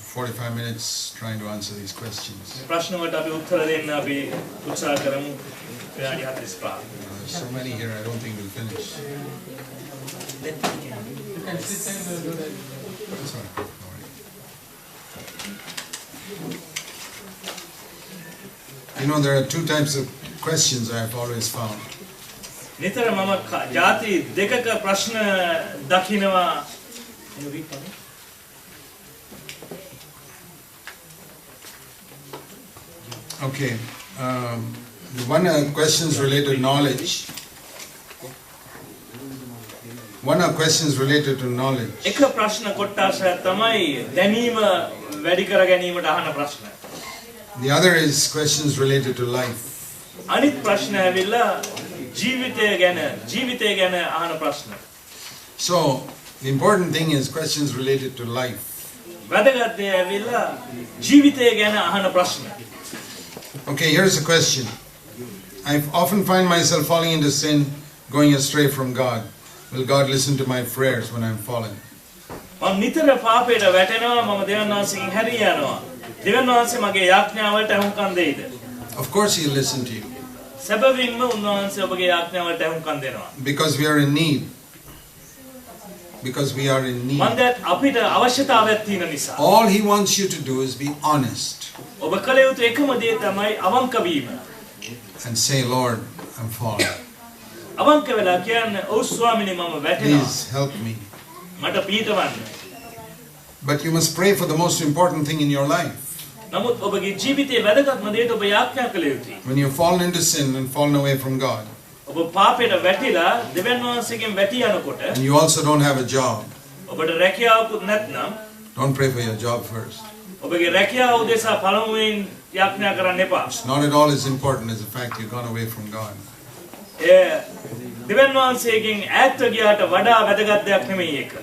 45 minutes trying to answer these questions. ප්‍රශ්න වලට අපි උත්තර දෙන්න අපි උත්සාහ කරමු. විනාඩි 45. There's so many here, I don't think we'll finish. Sorry. You know, there are two types of questions I have always found. නිතර මම ಜಾති දෙකක ප්‍රශ්න දකිනවා. Okay. One questions related to knowledge. One of questions related to knowledge. එක ප්‍රශ්න කොටසක් තමයි දැනීම වැඩි කර ගැනීමට අහන ප්‍රශ්න. The other is questions related to life. අනිත් ප්‍රශ්න ඇවිල්ලා ජීවිතය ගැන අහන ප්‍රශ්න. So, the important thing is questions related to life. වැදගත් දේ ඇවිල්ලා ජීවිතය ගැන අහන ප්‍රශ්න. Okay, here's a question. I often find myself falling into sin, going astray from God. Will God listen to my prayers when I'm falling? මම නිතර පාපයට වැටෙනවා මම දෙවියන් වහන්සේගෙන් හැරී යනවා. දෙවියන් වහන්සේ මගේ යාඥාවලට අහුම්කම් දෙයිද? Of course He'll listen to you. සැබවින්ම උන්වහන්සේ ඔබගේ යාඥාවලට අහුම්කම් දෙනවා. Because we are in need. Because we are in need. මන්දත් අපිට අවශ්‍යතාවයක් තියෙන නිසා. All He wants you to do is be honest. ඔබ කල යුතු එකම දේ තමයි අවංක වීම. And say, Lord, I'm falling. අවංක වෙලා කියන්නේ ඔව් ස්වාමීනි මම වැටෙනවා. Please help me. මට පීඩවන්න. But you must pray for the most important thing in your life. නමුත් ඔබගේ ජීවිතයේ වැදගත්ම දේට ඔබ යාඥා කළ යුතුයි. When you've fallen into sin and fallen away from God. ඔබ පාපයට වැටිලා දෙවියන් වහන්සේගෙන් වැටි යනකොට And you also don't have a job. ඔබට රැකියාවකුත් නැත්නම් Don't pray for your job first. ඔබගේ රැකියාව උදෙසා පළමුවෙන් යාඥා කරන්න එපා. It's not at all as important as the fact you've gone away from God. දෙවියන් වහන්සේගෙන් ඈත් ගියාට වඩා වැදගත් දෙයක් නෙමෙයි ඒක.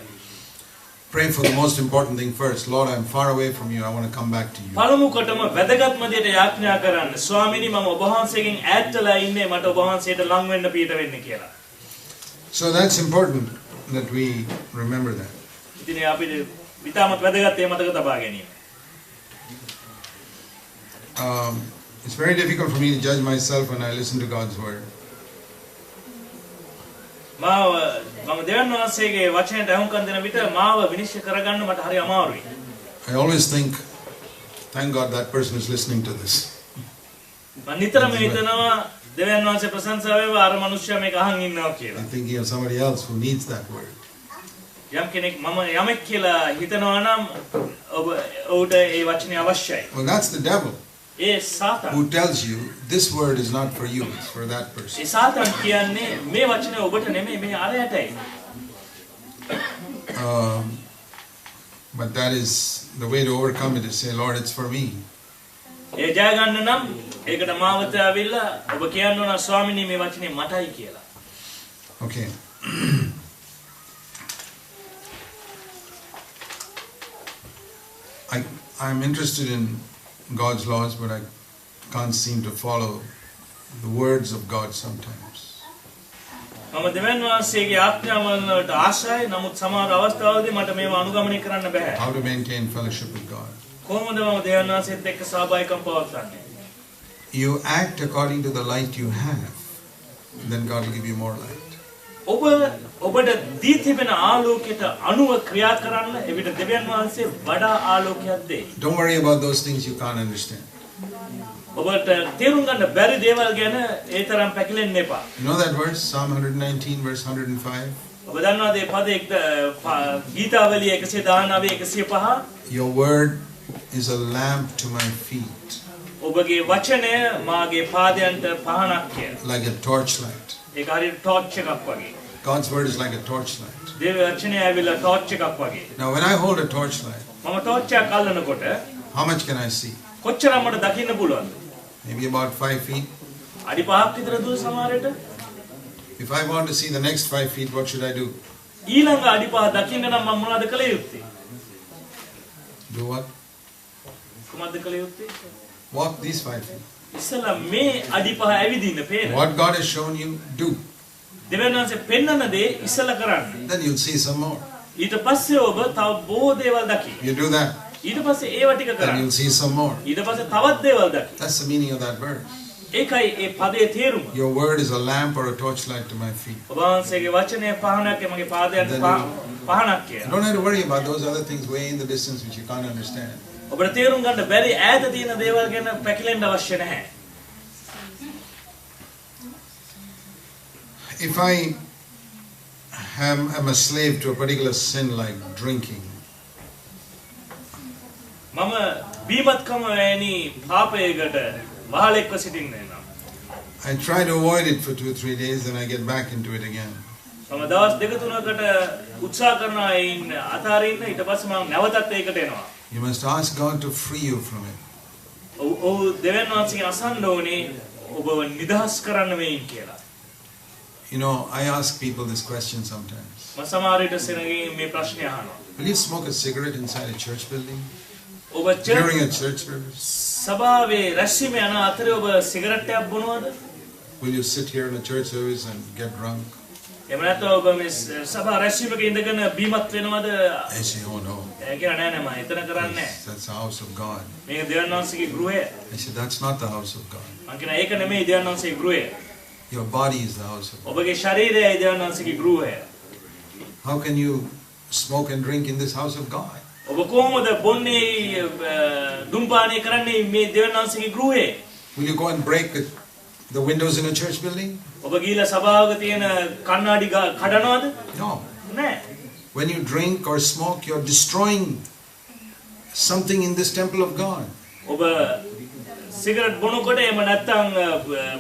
Pray for the most important thing first. Lord, I'm far away from you. I want to come back to you. පළමු කොටම වැදගත්ම දෙයට යාඥා කරන්න. ස්වාමීනි මම ඔබ වහන්සේගෙන් ඈත්ලා ඉන්නේ මට ඔබ වහන්සේට ලං වෙන්න පිට වෙන්න කියලා. So that's important that we remember that. ඉතින් අපිට විතාමත් වැදගත් ඒ මතක තබා ගැනීම. It's very difficult for me to judge myself when I listen to God's word. මම දෙවියන් වහන්සේගේ වචනයට අහුම්කම් දෙන විට මාව විනිශ්චය කරගන්න මට හරි අමාරුයි. I always think, thank God that person is listening to this. මම නිතරම හිතනවා දෙවියන් වහන්සේ ප්‍රශංසා වේවා අර මිනිස්සයා මේක අහන් ඉන්නවා කියලා. I'm thinking of somebody else who needs that word. යම් කෙනෙක් මම යමෙක් කියලා හිතනවා නම් ඔබට ඒ වචනේ අවශ්‍යයි. Well, that's the devil. A Satan Who tells you this word is not for you, it's for that person. ඒ සාතන් කියන්නේ මේ වචනේ ඔබට නෙමෙයි මේ අරයටයි. But that is the way to overcome it, is say, Lord, it's for me. ඒ ජය ගන්න නම් ඒකට මාවත ආවිල්ලා ඔබ කියන්න ඕන ස්වාමීනි මේ වචනේ මටයි කියලා. Okay. I'm interested in God's laws, but I can't seem to follow the words of God sometimes. මම දෙවියන් වහන්සේගේ ආඥාවලට ආශයි නමුත් සමහර අවස්ථාවලදී මට මේව අනුගමනය කරන්න බෑ. How to maintain fellowship with God. කොහොමද මම දෙවියන් වහන්සේත් එක්ක සහභාගීකම් පවත්වන්නේ? You act according to the light you have, then God will give you more light. ඔබට දී තිබෙන ආලෝකයට අනුව ක්‍රියා කරන්න එවිට දෙවියන් වහන්සේ වඩා ආලෝකයක් දෙයි. Don't worry about those things you can't understand. ඔබට තේරුම් ගන්න බැරි දේවල් ගැන ඒ තරම් පැකිලෙන්න එපා. You know that verse, Psalm 119 verse 105? ඔබ දන්නවද මේ පද ගීතාවලිය 119 105? Your word is a lamp to my feet. ඔබගේ වචනය මාගේ පාදයන්ට පහනක් කියලා. Like a torchlight. ඒක හරියට ටෝච් එකක් වගේ. God's word is like a torchlight. දේව වචනය ඇවිල්ලා ටෝච් එකක් වගේ. Now when I hold a torchlight, මම ටෝච් එකක් අල්ලනකොට how much can I see? කොච්චරක් මට දකින්න පුළුවන්ද? Maybe about 5 feet. අඩි 5ක් විතර දුර සමහරට. If I want to see the next 5 feet, what should I do? ඊළඟ අඩි 5 දකින්න නම් මම මොනවද කළ යුත්තේ? Do what? කොහොමද කළ යුත්තේ? Walk these 5 feet. ඉස්සලා මේ අඩි 5 ඇවිදින්න පේන. What God has shown you, do. දෙවියන් වහන්සේ පෙන්වන දේ ඉස්සලා කරන්න. Then you'll see some more. ඊට පස්සේ ඔබ තව බොහෝ දේවල් දකි. You do that. ඊට පස්සේ ඒව ටික Then කරන්න. you'll see some more. ඊට පස්සේ තවත් දේවල් දකින්න. That's the meaning of that verse. ඒකයි ඒ පදයේ තේරුම. Your word is a lamp or a torchlight to my feet. ඔබ වහන්සේගේ වචනය පහනක් මගේ පාදයට පහනක් You කියලා. don't have to worry about those other things way in the distance which you can't understand. ඔබට තේරුම් ගන්න බැරි ඈත තියෙන දේවල් ගැන පැකිලෙන්න අවශ්‍ය නැහැ. If I am a slave to a particular sin like drinking, මම බීමත්කම වැනි පාපයකට වහලෙක්ව සිටින්නේ නම් I try to avoid it for 2-3 days, then I get back into it again. මම දවස් දෙක තුනකට උත්සාහ කරනවා ඉන්න අතාරින්න ඊට පස්සේ මම නැවතත් ඒකට එනවා. You must ask God to free you from it. ඔව් දෙවියන් වහන්සේ අසන්න ඕනේ ඔබව නිදහස් කරන්න වෙයින් කියලා. You know, I ask people this question sometimes. මම සමහර විට සෙනගින් මේ ප්‍රශ්නේ අහනවා. Will you smoke a cigarette inside a church building? ඔබ During a church service? සභාවේ රැස්වීම යන අතරේ ඔබ සිගරට් එකක් බොනවද? Will you sit here in a church service and get drunk? එහෙම නැත්නම් ඔබ මේ සභා රැස්වීමක ඉඳගෙන බීමත් වෙනවද? I say, oh no. ඒ කියලා නෑ නෑ මම එතන කරන්නේ නෑ. That's the house of God. මේක දෙවියන් වහන්සේගේ ගෘහය. I said, that's not the house of God. මම කියන ඒක නෙමෙයි දෙවියන් වහන්සේගේ ගෘහය. Your body is the house of God. ඔබගේ ශරීරයයි දෙවියන් වහන්සේගේ ගෘහය. How can you smoke and drink in this house of God? ඔබ කොහොමද බොන්නේ දුම්පානය කරන්නේ මේ දෙවියන් වහන්සේගේ ගෘහයේ? Will you go and break the windows in a church building? ඔබ ගිහලා සභාවක තියෙන කණ්ණාඩි කඩනවද? No. නෑ. When you drink or smoke, you're destroying something in this temple of God. ඔබ සිගරට් බොනකොට එහෙම නැත්නම්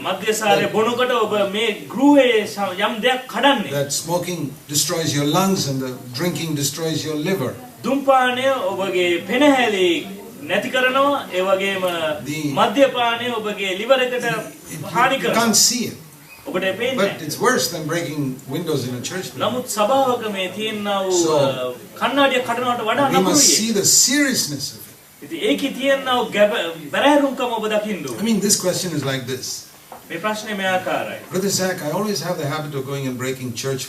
මද්යසාරේ බොනකොට ඔබ මේ ගෘහයේ යම් දෙයක් කඩන්නේ. That smoking destroys your lungs and the drinking destroys your liver. දුම්පානය ඔබගේ පෙනහැලි නැති කරනවා ඒ වගේම මද්යපානය ඔබගේ liver එකට හානි You කරනවා. can't see it. ඔබට පේන්නේ But it's worse than breaking windows in a church building. නමුත් සභාවක මේ තියෙනා වූ කණ්ණාඩිය කඩනවට වඩා We must නපුරුයි. see the seriousness of it. ඉතින් ඒකේ තියෙනා වූ බැරෑරුම්කම ඔබ දකින්න ඕනේ. I mean, this question is like this. මේ ප්‍රශ්නේ මේ ආකාරයි. Brother Zach, I always have the habit of going and breaking church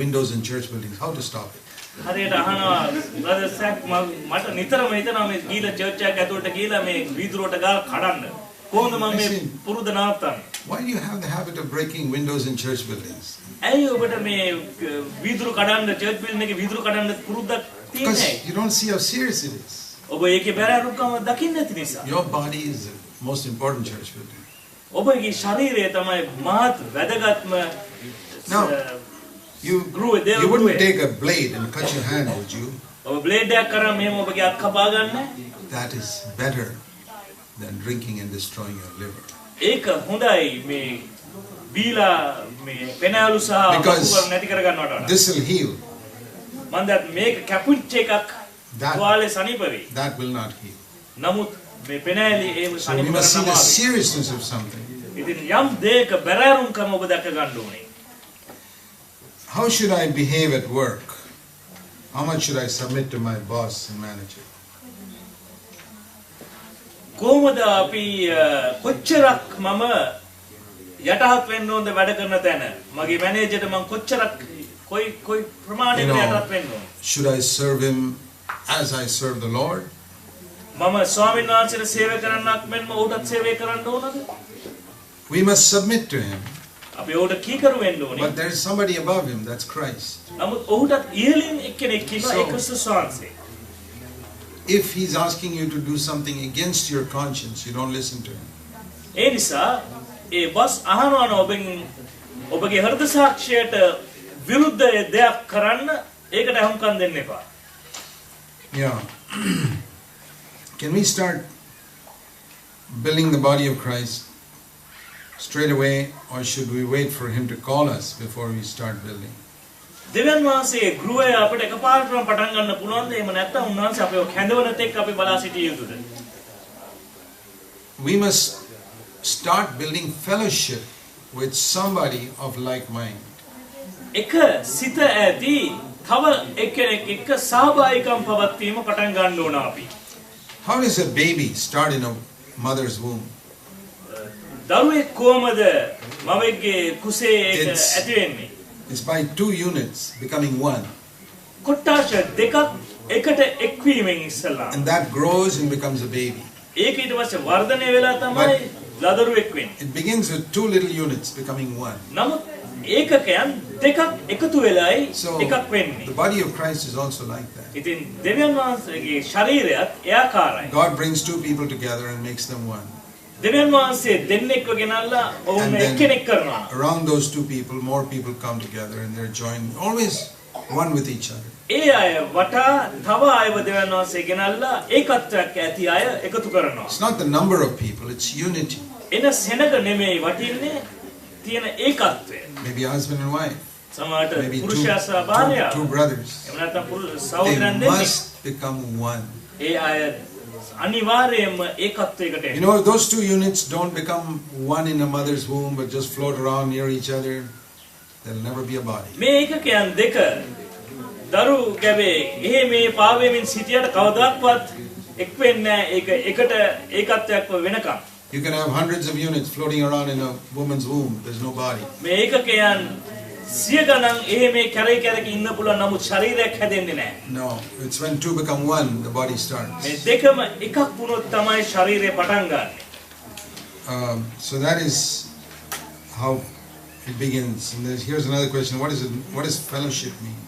windows in church buildings. How to stop it? හරියට අහනවා බ්‍රදර් සැක් මට නිතරම හිතෙනවා මේ ගීලා චර්ච් එකක් ඇතුළට ගිහලා මේ වීදුරුවට ගාලා කඩන්න. කොහොමද මම මේ පුරුද්ද නවත්තන්නේ? Why do you have the habit of breaking windows in church buildings? ඇයි ඔබට මේ වීදුරු කඩන්න චර්ච් බිල්ඩින් එකේ වීදුරු කඩන්න පුරුද්දක් තියෙන්නේ? Because you don't see how serious it is. ඔබ ඒකේ බැරෑරුම්කම දකින්න නැති නිසා. Your body is the most important church building. ඔබගේ ශරීරය තමයි මහත් වැදගත්ම Now, you wouldn't take a blade and cut your hand, would you? ඔබ බ්ලේඩ් එකක් කරන් මෙහෙම ඔබගේ අත් කපා ගන්නෑ. That is better than drinking and destroying your liver. ඒක හොඳයි මේ බීලා මේ පෙනෑලු සහ වකුගඩු නැති කර ගන්නවට වඩා. This will heal. මම දැන් මේක කැපුච්ච එකක් තුවාලේ සනීප වෙයි. That will not heal. නමුත් මේ පෙනෑලි එහෙම So we සනීප must see the කරනවා. seriousness of something. ඉතින් යම් දෙයක බැරෑරුම්කම ඔබ දැක ගන්න ඕනේ. How should I behave at work? How much should I submit to my boss and manager? කොහොමද අපි කොච්චරක් මම යටහත් වෙන්න ඕනද වැඩ කරන තැන මගේ මැනේජර්ට මම කොච්චරක් කොයි ප්‍රමාණයකට යටහත් වෙන්න ඕනද? Should I serve him as I serve the Lord? මම ස්වාමීන් වහන්සේට සේවය කරන්නක් මෙන්ම ඔහුටත් සේවය කරන්න ඕනද? We must submit to him. අපි ඔහුට කීකරු වෙන්න ඕනේ. But there is somebody above him, that's Christ. නමුත් ඔහුටත් ඉහළින් එක්කෙනෙක් ඉන්නවා ඒ ක්‍රිස්තුස් වහන්සේ. If he's asking you to do something against your conscience, you don't listen to him. ඒ නිසා ඒ බස් අහනවා ඔබෙන් ඔබගේ හෘද සාක්ෂියට විරුද්ධ දෙයක් කරන්න ඒකට අහුම්කම් දෙන්න එපා. Yeah. Can we start building the body of Christ straight away, or should we wait for him to call us before we start building? දෙවියන් වහන්සේ ගෘහය අපිට එකපාරටම පටන් ගන්න පුළුවන්ද? එහෙම නැත්නම් උන්වහන්සේ අපිව කැඳවන තෙක් අපි බලා සිටිය යුතුද? We must start building fellowship with somebody of like mind. එක සිත ඇති තව එක්කෙනෙක් එක්ක සහභාගීකම් පවත්වීම පටන් ගන්න ඕන අපි. How does a baby start in a mother's womb? දරුවෙක් කොහමද මවෙක්ගේ කුසේ ඇති වෙන්නේ? It's by two units becoming one. කොට්ටාශ දෙකක් එකට එක්වීමෙන් ඉස්සලා. And that grows and becomes a baby. ඒක ඊට පස්සේ වර්ධනය වෙලා තමයි ලදරුවෙක් වෙන්නේ. It begins with two little units becoming one. නමුත් ඒකකයන් දෙකක් එකතු වෙලායි So එකක් වෙන්නේ. the body of Christ is also like that. ඉතින් දෙවියන් වහන්සේගේ ශරීරයත් ඒ ආකාරයි. God brings two people together and makes them one. දෙවියන් වහන්සේ දෙන්නෙක්ව ගෙනල්ලා ඔවුන් And then එක්කෙනෙක් කරනවා. around those two people, more people come together and they're joined, always one with each other. ඒ අය වටා තව අයව දෙවියන් වහන්සේ ගෙනල්ලා ඒකත්වයක් ඇති අය එකතු කරනවා. It's not the number of people, it's unity. එන සෙනග නෙමෙයි වටින්නේ තියෙන ඒකත්වය. Maybe a husband and wife, සමහරට maybe පුරුෂයා සහ භාර්යාව. two brothers. එහෙම නැත්නම් They සහෝදරයන් දෙන්නෙක්. must become one. ඒ අය අනිවාර්යයෙන්ම ඒකත්වයකට You එනවා. know, if those two units don't become one in a mother's womb but just float around near each other, there'll never be a body. මේ ඒකකයන් දෙක දරු ගැබේ එහෙ මේ පාවෙමින් සිටියට කවදාවත් එක් වෙන්නේ නැහැ. ඒක එකට ඒකත්වයක් වෙනකම්. You can have hundreds of units floating around in a woman's womb, there's no body. මේ ඒකකයන් සිය ගණන් එහෙ මේ කැරේ කැරක ඉන්න පුළුවන් නමුත් ශරීරයක් හැදෙන්නේ නැහැ. No, it's when two become one, the body starts. මේ දෙකම එකක් වුණොත් තමයි ශරීරය පටන් ගන්නෙ. So that is how it begins. And here's another question: what does fellowship mean?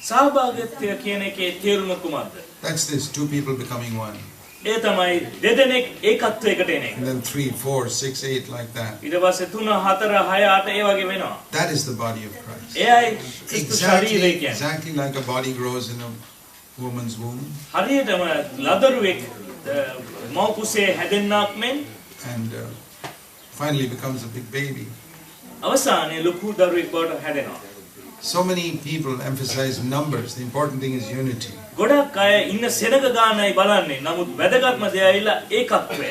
සහභාගීත්වය කියන එකේ තේරුම කුමක්ද? That's this: two people becoming one. ඒ තමයි දෙදෙනෙක් ඒකත්වයකට එන එක. And then 3, 4, 6, 8 like that. ඊට පස්සේ 3 4 6 8 ඒ වගේ වෙනවා. That is the body of Christ. එයයි ක්‍රිස්තු ශරීරය කියන්නේ. Exactly like a body grows in a woman's womb. හරියටම ලදරුවෙක් මව් කුසේ හැදෙන්නක් මෙන් And finally becomes a big baby. අවසානයේ ලොකු දරුවෙක් බවට හැදෙනවා. So many people emphasize numbers. The important thing is unity. ගොඩක් අය ඉන්න සෙනග ගානයි බලන්නේ. නමුත් වැදගත්ම දේ ඇවිල්ලා ඒකත්වය.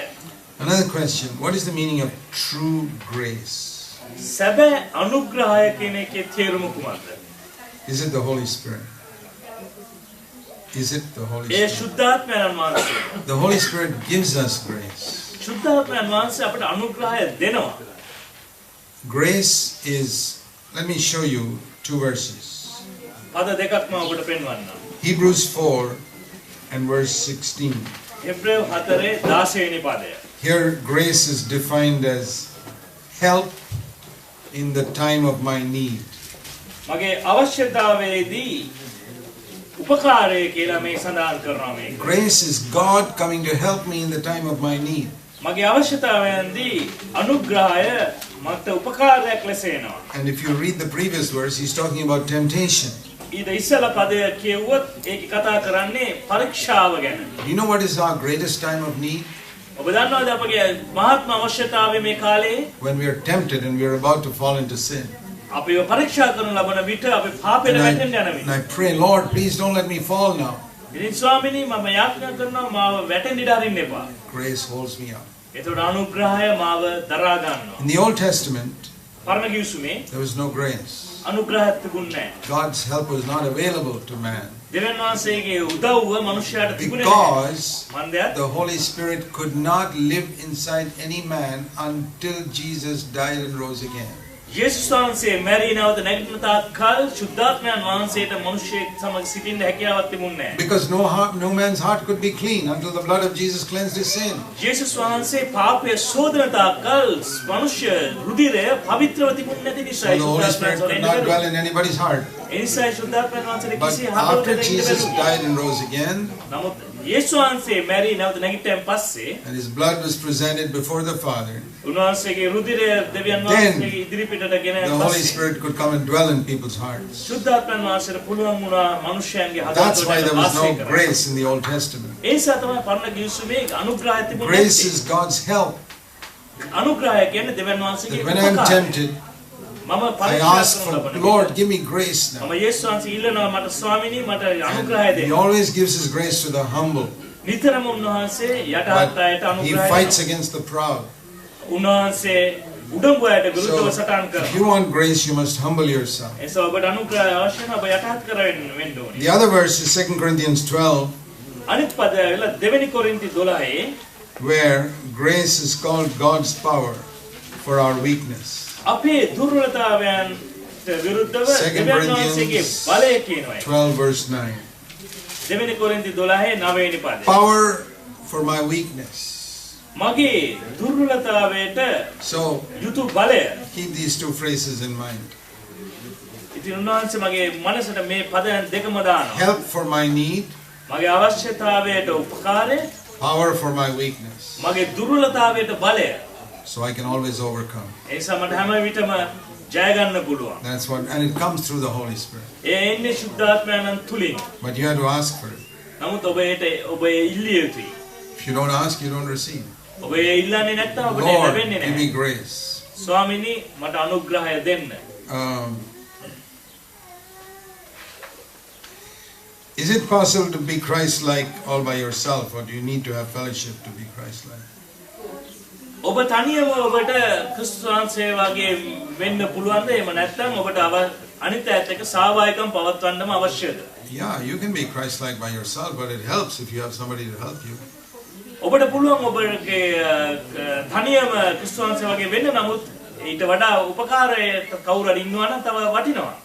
Another question: what is the meaning of true grace? සැබෑ අනුග්‍රහය කියන එකේ තේරුම කුමක්ද? Is it the Holy Spirit? Is it the Holy A Spirit? ශුද්ධාත්මයන් වහන්සේ. The Holy Spirit gives us grace. ශුද්ධාත්මයන් වහන්සේ අපට අනුග්‍රහය දෙනවා. Grace is, let me show you two verses. පද දෙකක් මම ඔබට පෙන්වන්නම්. Hebrews 4 and verse 16. එබ්‍රේව 4:16 වෙනි පදය. Here grace is defined as help in the time of my need. මගේ අවශ්‍යතාවයේදී උපකාරය කියලා මේ සඳහන් කරනවා මේක. Grace is God coming to help me in the time of my need. මගේ අවශ්‍යතාවයන්දී අනුග්‍රහය මට උපකාරයක් ලෙස එනවා. And if you read the previous verse, he's talking about temptation. ඊට ඉස්සෙල්ලා පදය කියුවොත් ඒක කතා කරන්නේ පරීක්ෂාව ගැන. You know what is our greatest time of need? ඔබ දන්නවද අපගේ මහත්ම අවශ්‍යතාවය මේ කාලේ? When we are tempted and we are about to fall into sin. අපිව පරීක්ෂා කරන ලබන විට අපි පාපයට වැටෙන්න යන විට. And I pray, Lord, please don't let me fall now. ඉතින් ස්වාමිනී මම යාඥා කරනවා මාව වැටෙන්න ඉඩ අරින්න එපා. Grace holds me up. ඒතකොට අනුග්‍රහය මාව දරා ගන්නවා. In the Old Testament, පරණ කිවිසුමේ there was no grace. අනුග්‍රහයක් තිබුණේ නැහැ. God's help was not available to man. දෙවියන් වහන්සේගේ උදව්ව මනුෂ්‍යයාට තිබුණේ නැහැ. Because මන්දයත් the Holy Spirit could not live inside any man until Jesus died and rose again. යේසුස් වහන්සේ මැරී නැවත නැගිටින තාක් කල් ශුද්ධාත්මයන් වහන්සේට මිනිසෙක් සමග සිටින්න හැකියාවක් තිබුණේ නැහැ. Because no man's heart could be clean until the blood of Jesus cleansed his sin. යේසුස් වහන්සේ පාපය සෝදන තාක් කල් මිනිස්ය රුධිරය පවිත්‍රව තිබුණේ නැති නිසා So the Holy Spirit could not dwell in anybody's heart. ඒ නිසා ශුද්ධාත්මයන් වහන්සේට But කිසි after හදවතක Jesus ඉන්න died and rose again, නමුත් යේසුස් වහන්සේ මැරී නැවත නැගිටින් පස්සේ and his blood was presented before the Father, උන්වහන්සේගේ රුධිරය දෙවියන් Then වහන්සේගේ ඉදිරිපිටට ගෙන the Holy පස්සේ Spirit could come and dwell in people's hearts. ශුද්ධාත්මයන් වහන්සේට පුළුවන් වුණා මනුෂ්‍යයන්ගේ That's why there was වාසය no කරන්න. grace in the Old Testament. ඒ නිසා තමයි පරණ කිවිසුමේ අනුග්‍රහය තිබුණේ. Grace is God's help. අනුග්‍රහය කියන්නේ දෙවියන් වහන්සේගේ That when I'm උපකාරය. tempted, මම I පරීක්ෂා ask කරන for, ලබන Lord, විට give me grace now. මම යේසුස් වහන්සේ ඉල්ලනවා මට ස්වාමිනී මට අනුග්‍රහය And He දෙන්න. always gives His grace to the humble, නිතරම උන්වහන්සේ යටහත් but අයට He අනුග්‍රහය fights දෙනවා. against the proud. උන්වහන්සේ උඩඟු අයට විරුද්ධව So සටන් if කරනවා. you want grace, you must humble yourself. එනිසා ඔබට අනුග්‍රහය අවශ්‍ය නම් ඔබ යටහත් කරවෙන්න වෙන්න ඕනේ. The other verse is 2 Corinthians 12, අනිත් පදය වෙලා දෙවෙනි කොරින්ති 12 where grace is called God's power for our weakness. අපේ දුර්වලතාවයන්ට විරුද්ධව 2 දෙවියන් වහන්සේගේ බලය කියනවා. 12 verse 9. දෙවෙනි කොරින්ති 12 9 වෙනි පදය. Power for my weakness. මගේ දුර්වලතාවයට So යුතු බලය. keep these two phrases in mind. ඉතින් උන්වහන්සේ මගේ මනසට මේ පදයන් දෙකම දානවා. Help for my need, මගේ අවශ්‍යතාවයට උපකාරය, power for my weakness. මගේ දුර්වලතාවයට බලය. So I can always overcome. ඒ නිසා මට හැම විටම ජය ගන්න පුළුවන්. That's what, and it comes through the Holy Spirit. ඒ එන්නේ ශුද්ධාත්මයන් තුලින්. But you have to ask for it. නමුත් ඔබ ඉල්ලිය යුතුයි. If you don't ask, you don't receive. ඔබ ඉල්ලන්නේ නැත්නම් ඔබට Lord, ලැබෙන්නේ give me නැහැ. grace. ස්වාමිනී මට අනුග්‍රහය දෙන්න. Is it possible to be Christ-like all by yourself, or do you need to have fellowship to be Christ-like? ඔබ තනියම ඔබට ක්‍රිස්තුස් වහන්සේ වගේ වෙන්න පුළුවන්ද? එහෙම නැත්නම් ඔබට අනිත් අයත් එක්ක සහභාගීකම් පවත්වන්නම අවශ්‍යද? Yeah, you can be Christ-like by yourself, but it helps if you have somebody to help you. ඔබට පුළුවන් ඔබගේ තනියම ක්‍රිස්තුස් වහන්සේ වගේ වෙන්න. නමුත් ඊට වඩා උපකාරය කවුරු හරි ඉන්නවා නම් තව වටිනවා.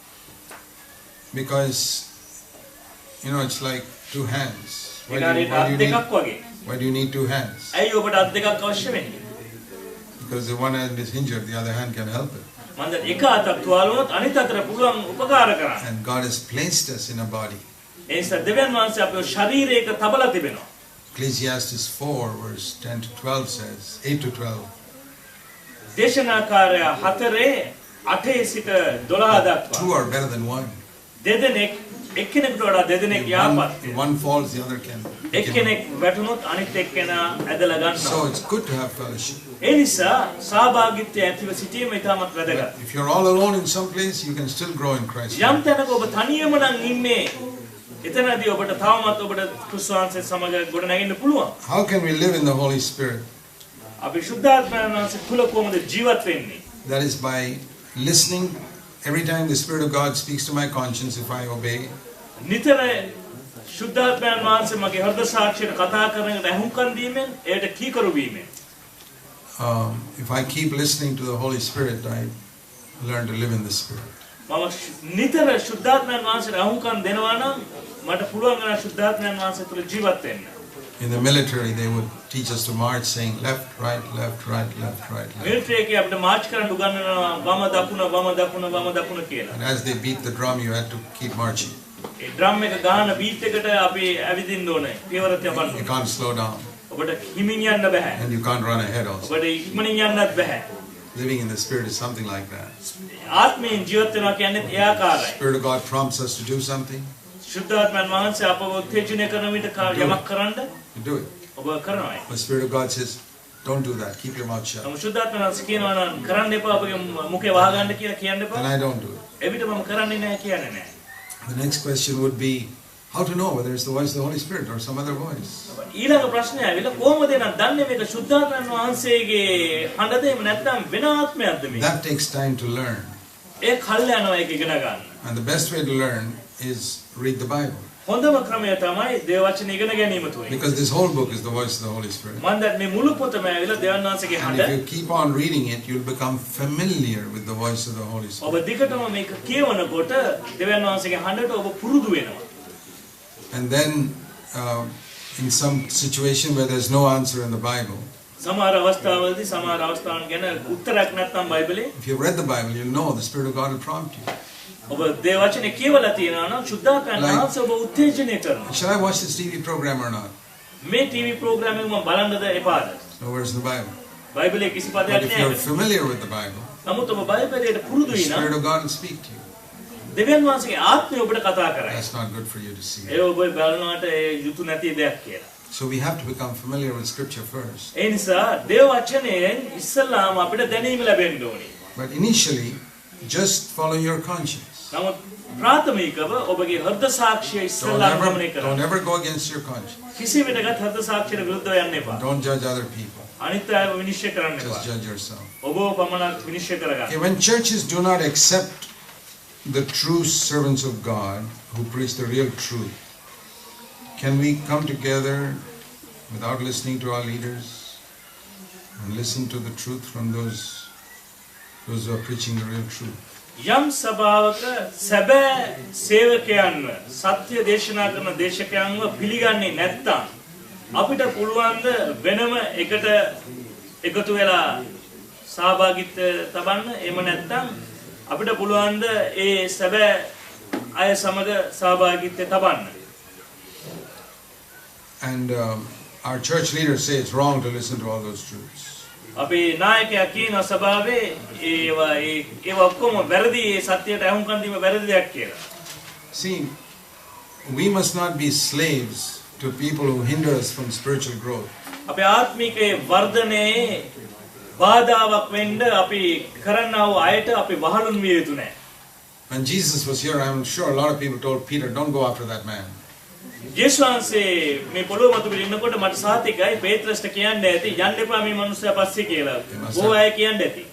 Because, you know, it's like two hands. Why do you need two hands? ඇයි ඔබට අත් දෙකක් අවශ්‍ය වෙන්නේ? Because the one hand is injured, the other hand can help it. මන්ද එක අතක් තුවාල වුණොත් අනිත් අතට පුළුවන් උපකාර කරන්න. And God has placed us in a body. ඒ නිසා දෙවියන් වහන්සේ අපේ ශරීරයක තබලා තිබෙනවා. Ecclesiastes 4 verse 10 to 12 says, 8 to 12. දේශනාකාරය 4:8 සිට 12 දක්වා. Two are better than one. දෙදෙනෙක් එක්කෙනෙකුට වඩා දෙදෙනෙක් යාපත්. If one falls, the other can. එක්කෙනෙක් වැටුනොත් අනිත් එක්කෙනා ඇදලා ගන්නවා. So it's good to have fellowship. ඒ නිසා සහභාගීත්වය ඇතිව සිටීම ඉතාමත් වැදගත්. If you're all alone in some place, you can still grow in Christ. යම් තැනක ඔබ තනියම නම් ඉන්නේ එතනදී ඔබට තවමත් ඔබට ක්‍රිස්තුස් වහන්සේ සමග ගොඩ නැගෙන්න පුළුවන්. How can we live in the Holy Spirit? අපි ශුද්ධාත්මයන් වහන්සේ තුල කොහොමද ජීවත් වෙන්නේ? That is by listening. Every time the Spirit of God speaks to my conscience, if I obey, නිතර ශුද්ධාත්මයන් වහන්සේ මගේ හෘද සාක්ෂියට කතා කරන එකට අහුම්කම් දීමෙන් එයට කීකරු වීමෙන් if I keep listening to the Holy Spirit, I learn to live in the Spirit. මම නිතර ශුද්ධාත්මයන් වහන්සේට අහුම්කම් දෙනවා නම් මට පුළුවන් වෙනවා ශුද්ධාත්මයන් වහන්සේ තුල ජීවත් වෙන්න. In the military, they would teach us to march saying left, right, left, right, left, right, left. Military එකේ අපිට මාර්ච් කරන්න උගන්වනවා වම දකුණ වම දකුණ වම දකුණ කියලා. And as they beat the drum, you had to keep marching. A drum එක ගහන බීට් එකට අපි ඇවිදින්න ඕනේ. පියවර තියපන්න. You can't slow down. ඔබට හිමින් යන්න බෑ. And you can't run ahead also. ඔබට ඉක්මනින් යන්නත් බෑ. Living in the Spirit is something like that. ආත්මයෙන් ජීවත් වෙනවා කියන්නේ ඒ ආකාරයි. Spirit of God prompts us to do something. ශුද්ධාත්මයන් වහන්සේ අපව උත්තේජනය කරන විට යමක් කරන්න You do it. ඔබ කරනවා. The Spirit of God says, don't do that. Keep your mouth shut. නමුත් ශුද්ධාත්මයන් වහන්සේ කියනවා නම් කරන්න එපා ඔබගේ මුඛය වහගන්න කියලා කියන්න එපා. Then I don't do it. එවිට මම කරන්නේ නැහැ කියන්නේ නැහැ. The next question would be, how to know whether it's the voice of the Holy Spirit or some other voice? ඊළඟ ප්‍රශ්නය ඇවිල්ලා කොහොමද නම් දන්නේ මේක ශුද්ධාත්මයන් වහන්සේගේ හඬද එහෙම නැත්නම් වෙන ආත්මයක්ද මේක? That takes time to learn. ඒ කල් යනවා ඒක ඉගෙන ගන්න. And the best way to learn is read the Bible. හොඳම ක්‍රමය තමයි දේව වචන ඉගෙන ගැනීම තුලින්. Because this whole book is the voice of the Holy Spirit. මම දැන් මේ මුළු පොතම ඇවිල්ලා දේවයන් වහන්සේගේ And හඬ. if you keep on reading it, you'll become familiar with the voice of the Holy Spirit. ඔබ දිගටම මේක කියවනකොට දේවයන් වහන්සේගේ හඬට ඔබ පුරුදු වෙනවා. And then in some situation where there's no answer in the Bible, සමහර අවස්ථාවලදී සමහර අවස්ථාවන් ගැන උත්තරයක් නැත්නම් බයිබලේ if you've read the Bible, you'll know the Spirit of God will prompt you. ඔබ දේව වචනේ කියවලා තියෙනවා නම් ශුද්ධාත්මයන් වහන්සේ ඔබ උත්තේජනය කරනවා. Should I watch this TV program or not? මේ ටීවී ප්‍රෝග්‍රෑම් එක මම බලන්නද එපාද? Nowhere's in the Bible. බයිබලයේ කිසි But පදයක් if you're නැහැ. familiar with the Bible, නමුත් ඔබ බයිබලයට පුරුදු the වෙනා Spirit of God will speak to you. දෙවියන් වහන්සේගේ ආත්මය ඔබට කතා කරයි. That's not good for you to see. ඒ ඔබ බලනවාට ඒ යුතු නැති දෙයක් කියලා. So we have to become familiar with Scripture first. ඒ නිසා දේව වචනයෙන් ඉස්සල්ලාම අපිට දැනීම ලැබෙන්න ඕනේ. But initially, just follow your conscience. නමුත් ප්‍රාථමිකව ඔබගේ හෘද සාක්ෂිය ඉස්සල්ලාම ගමනය කරන්න. Don't ever go against your conscience. කිසි විටකත් හෘද සාක්ෂියට විරුද්ධව යන්න එපා. Don't judge other people. අනිත් අයව විනිශ්චය කරන්න එපා. Just judge yourself. ඔබව පමණක් විනිශ්චය කරගන්න. Okay, when churches do not accept the true servants of God who preach the real truth, can we come together without listening to our leaders and listen to the truth from those who are preaching the real truth? යම් සභාවක සැබෑ සේවකයන්ව සත්‍ය දේශනා කරන දේශකයන්ව පිළිගන්නේ නැත්නම් අපිට පුළුවන් ද වෙනම එකට එකතු වෙලා සහභාගීත්වය තබන්න? එහෙම නැත්නම් අපිට පුළුවන් ද ඒ සැබෑ අය සමග සහභාගීත්වය තබන්න? And our church leaders say it's wrong to listen to all those truths. අපේ නායකයා කියන සභාවේ ඒවා ඔක්කොම වැරදි, ඒ සත්‍යයට අහුම්කම් දීම වැරදි දෙයක් කියලා. See, we must not be slaves to people who hinder us from spiritual growth. අපේ ආත්මික වර්ධනයේ බාධාවක් වෙන්න අපි කරන්නා වූ අයට අපි වහලුන් විය යුතු නැහැ. When Jesus was here, I'm sure a lot of people told Peter, don't go after that man. යේසුස් වහන්සේ මේ පොළොව මත ඉන්නකොට මට සාතිකයි පේත්‍රස්ට කියන්න ඇති යන්න එපා මේ මනුස්සයා පස්සේ කියලා. බොහෝ අය කියන්න ඇති.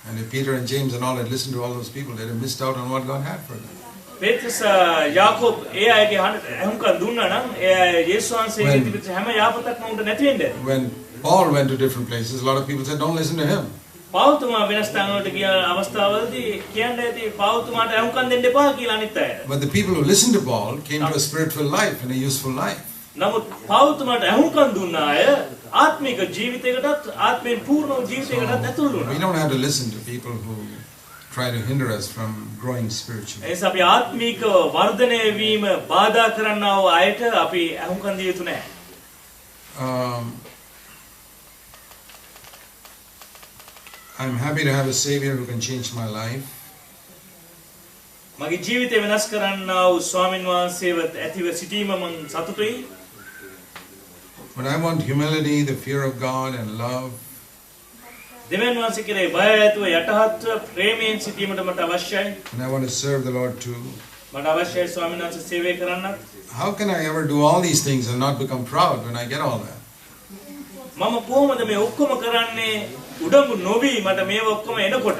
And if Peter and James and all had listened to all those people, they'd have missed out on what God had for them. පේත්‍රස් යාකෝබ් ඒ අයගේ අහුම්කම් දුන්නා නම් ඒ යේසුස් වහන්සේගේ තිබිච්ච හැම යාපතක්ම උන්ට නැති වෙන්නේ. When Paul went to different places, a lot of people said, don't listen to him. පෞතුමා වෙනස් තැන් වලට ගිය අවස්ථාවලදී කියන්න ඇති පෞතුමාට අහුම්කම් දෙන්න එපා කියලා අනිත් අයට. But the people who listened to Paul came to a spirit-filled life and a useful life. නමුත් පෞතුමාට අහුම්කම් දුන්න අය ආත්මික ජීවිතයකටත් ආත්මෙන් පූර්ණ ජීවිතයකටත් ඇතුළු වුණා. We don't have to listen to people who try to hinder us from growing spiritually. එනිසා අපි ආත්මික වර්ධනය වීම බාධා කරන්නා වූ අයට අපි අහුම්කම් දිය යුතු නැහැ. I'm happy to have a Savior who can change my life. මගේ ජීවිතය වෙනස් කරන්නා වූ ස්වාමීන් වහන්සේව ඇතිව සිටීම මම සතුටුයි. But I want humility, the fear of God and love. දෙවියන් වහන්සේ කෙරෙහි බය ඇතුව යටහත්ව ප්‍රේමයෙන් සිටීමට මට අවශ්‍යයි. And I want to serve the Lord too. මට අවශ්‍යයි ස්වාමීන් වහන්සේ සේවය කරන්නත්. How can I ever do all these things and not become proud when I get all that? මම කොහොමද මේ ඔක්කොම කරන්නේ උඩඟු නොවි මට මේව ඔක්කොම එනකොට?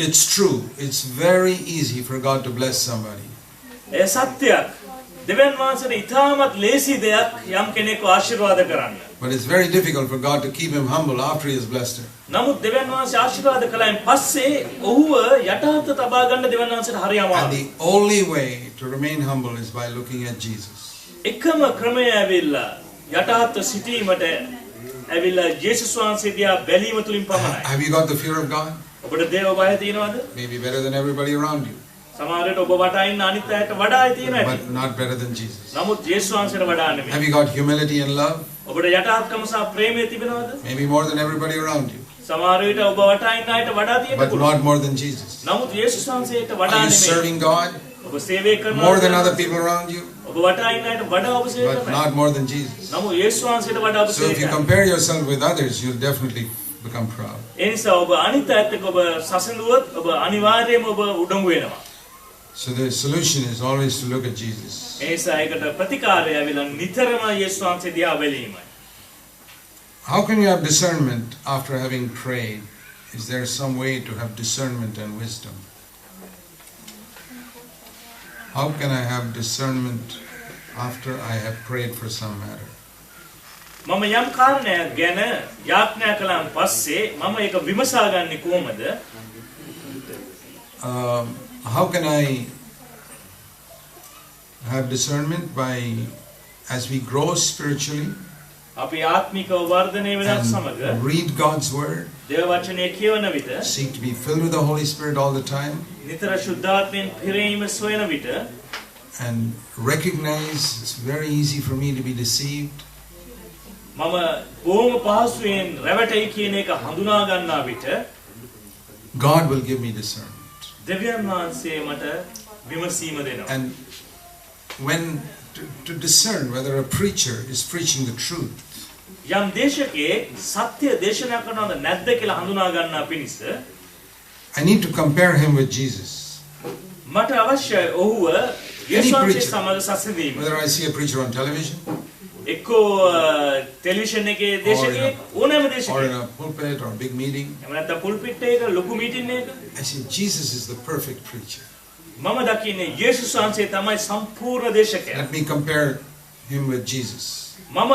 It's true. It's very easy for God to bless somebody. ඒ සත්‍යයක්. දෙවියන් වහන්සේට ඉතාමත් ලේසි දෙයක් යම් කෙනෙක්ව ආශිර්වාද කරන්න. But it's very difficult for God to keep him humble after he has blessed him. නමුත් දෙවියන් වහන්සේ ආශිර්වාද කළායින් පස්සේ ඔහුව යටහත් තබා ගන්න දෙවියන් වහන්සේට හරි And අමාරුයි. the only way to remain humble is by looking at Jesus. එකම ක්‍රමය ඇවිල්ලා යටහත් සිටීමට ඇවිල්ලා යේසුස් වහන්සේ දිහා බැලීම තුලින් පමණයි. Have you got the fear of God? ඔබට දේව බය තියෙනවද? Maybe better than everybody around you, සමහර විට ඔබ වටා ඉන්න අනිත් අයට වඩා තියෙන ඇති. but not better than Jesus. නමුත් යේසුස් වහන්සේට වඩා නෙමෙයි. Have you got humility and love? ඔබට යටහත්කම සහ ප්‍රේමය තිබෙනවද? Maybe more than everybody around you, සමහර විට ඔබ වටා ඉන්න අයට වඩා තියෙන්න but පුළුවන්. not more than Jesus. නමුත් යේසුස් වහන්සේට වඩා Are you නෙමෙයි. serving God ඔබ සේවය කරනවා. more than other people around you, ඔබ වටා ඉන්න අයට වඩා ඔබ සේවය but කරනවා. not more than Jesus? නමුත් යේසුස් වහන්සේට වඩා ඔබ So සේවය if you කරනවා. compare yourself with others, you'll definitely become proud. ඒ නිසා ඔබ අනිත් අයත් එක්ක ඔබ සසඳුවොත් ඔබ අනිවාර්යයෙන්ම ඔබ උඩඟු වෙනවා. So the solution is always to look at Jesus. ඒ නිසා ඒකට ප්‍රතිකාරය ඇවිල්ලා නිතරම යේසුස් වහන්සේ දිහා බැලීමයි. How can you have discernment after having prayed? Is there some way to have discernment and wisdom? How can I have discernment after I have prayed for some matter? මම යම් කාරණයක් ගැන යාඥා කළාන් පස්සේ මම ඒක විමසා ගන්නේ කොහොමද? How can I have discernment as we grow spiritually අපි ආත්මික වර්ධනය වෙනත් සමග and read God's word, දේව වචනය කියවන විට seek to be filled with the Holy Spirit all the time, නිතර ශුද්ධාත්මයෙන් පිරීම සොයන විට and recognize it's very easy for me to be deceived. මම බොහොම පහසුවෙන් රැවටෙයි කියන එක හඳුනා ගන්නා විට God will give me discernment. දෙවියන් වහන්සේ මට විමසීම දෙනවා. And when to discern whether a preacher is preaching the truth, යම් දේශකයෙක් සත්‍ය දේශනා කරනවද නැද්ද කියලා හඳුනා ගන්නා පිණිස I need to compare him with Jesus. මට අවශ්‍යයි ඔහුව යේසුස් වහන්සේ සමග සසඳීම. Whether I see a preacher on television, එක්කෝ ටෙලිවිෂන් එකේ දේශකයෙක් ඕනෑම or in දේශකයෙක් a pulpit or a big meeting, එහෙම නැත්නම් පුල්පිට් එකක ලොකු මීටින් එකක I see Jesus is the perfect preacher. මම දකින්නේ යේසුස් වහන්සේ තමයි සම්පූර්ණ දේශකයා. Let me compare him with Jesus. මම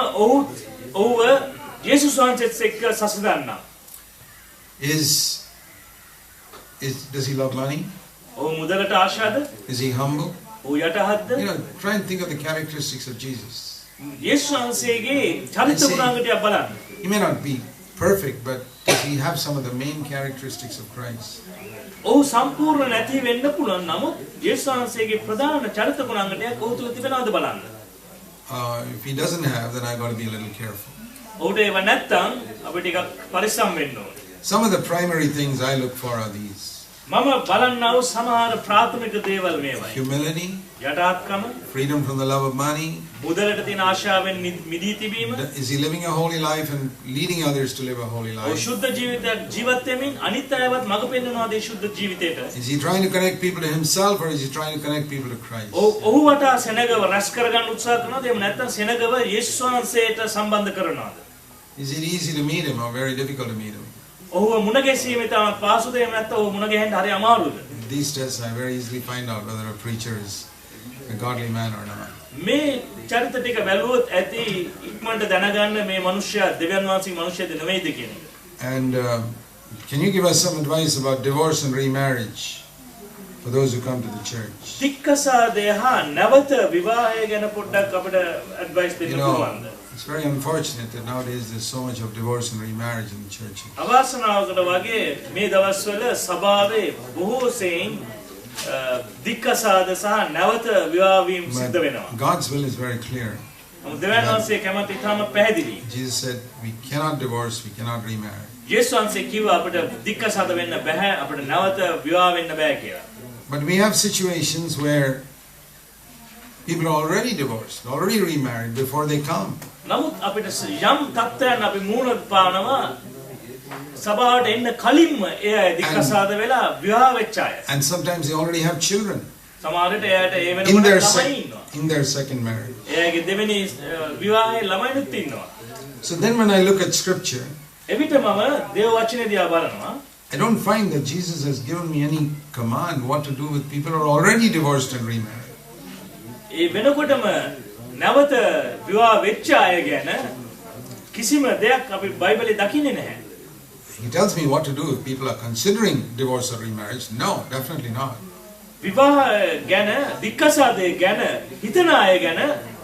ඔහුව යේසුස් වහන්සේත් එක්ක සසඳන්නම්. Does he love money? ඔහු මුදලට ආශාද? Is he humble? ඔහු යටහත්ද? Try and think of the characteristics of Jesus. යේසුස් වහන්සේගේ චරිත ගුණාංග ටික බලන්න. He may not be perfect, but does he have some of the main characteristics of Christ? ඔහු සම්පූර්ණ නැති වෙන්න පුළුවන්. නමුත් යේසුස් වහන්සේගේ ප්‍රධාන චරිත ගුණාංග ටික ඔහු තුල තිබෙනවද බලන්න. If he doesn't have, then I got to be a little careful. ඔහුට ඒව නැත්තම් අපි ටිකක් පරිස්සම් වෙන්න ඕනේ. Some of the primary things I look for are these: මම බලන්නා වූ සමහර ප්‍රාථමික දේවල් මේවයි. humility, යටාත්කම, freedom from the love of money. මුදලට තියෙන ආශාවෙන් මිදී තිබීම. Is he living a holy life and leading others to live a holy ඔහු life? ශුද්ධ ජීවිතයක් ජීවත් වෙමින් අනිත් අයවත් මඟ පෙන්වනවාද ඒ ශුද්ධ ජීවිතයට? Is he trying to connect people to himself, or is he trying to connect people to Christ? ඔහු වටා සෙනගව රැස් කරගන්න උත්සාහ කරනවාද? එහෙම නැත්නම් සෙනගව යේසුස් වහන්සේට සම්බන්ධ කරනවාද? Is it easy to meet him or very difficult to meet him? ඔහුව මුණ ගැසීමේ තමයි පාසුද? එහෙම නැත්නම් ඔහු මුණ ගැහෙන්න හරි අමාරුද? These tests I very easily find out whether a preacher is a godly man or not. මේ චරිත ටික බැලුවොත් ඇති ඉක්මනට දැනගන්න මේ මිනිස්සයා දෙවියන් වහන්සේගේ මිනිස්සයාද නෙවෙයිද කියන එක. And can you give us some advice about divorce and remarriage for those who come to the church? තික්කසාදය හා නැවත විවාහය ගැන පොඩ්ඩක් අපිට ඇඩ්වයිස් දෙන්න පුළුවන්ද? It's very unfortunate that nowadays there's so much of divorce and remarriage in the churches. අවාසනාවකට වගේ මේ දවස්වල සභාවේ බොහෝ සෙයින් තික්කසාද සහ නැවත විවාහ වීම සිද්ධ වෙනවා. God's will is very clear. දෙවියන් වහන්සේ කැමති තාම පැහැදිලි. Jesus said we cannot divorce, we cannot remarry. යේසුස් වහන්සේ කිව්වා අපිට තික්කසාද වෙන්න බෑ, අපිට නැවත විවාහ වෙන්න බෑ කියලා. But we have situations where people are already divorced, already remarried before they come. නමුත් අපිට යම් තත්ත්වයන් අපි මූණ පානවා සභාවට එන්න කලින්ම ඒ අය තික්කසාද වෙලා විවාහ වෙච්ච අය. And sometimes they already have children සමහර විට එයාට ඒ in වෙනකොට their, ළමයි ඉන්නවා. in their second marriage. එයාගේ දෙවෙනි විවාහයේ ළමයිනුත් ඉන්නවා. So then when I look at scripture, එවිට මම දේව වචනේ දිහා බලනවා. I don't find that Jesus has given me any command what to do with people who are already divorced and remarried. ඒ වෙනකොටම නැවත විවාහ වෙච්ච අය ගැන කිසිම දෙයක් අපි බයිබලයේ දකින්නේ නැහැ. He tells me what to do if people are considering divorce or remarriage. No, definitely not. විවාහ ගැන දික්කසාදේ ගැන හිතන අය ගැන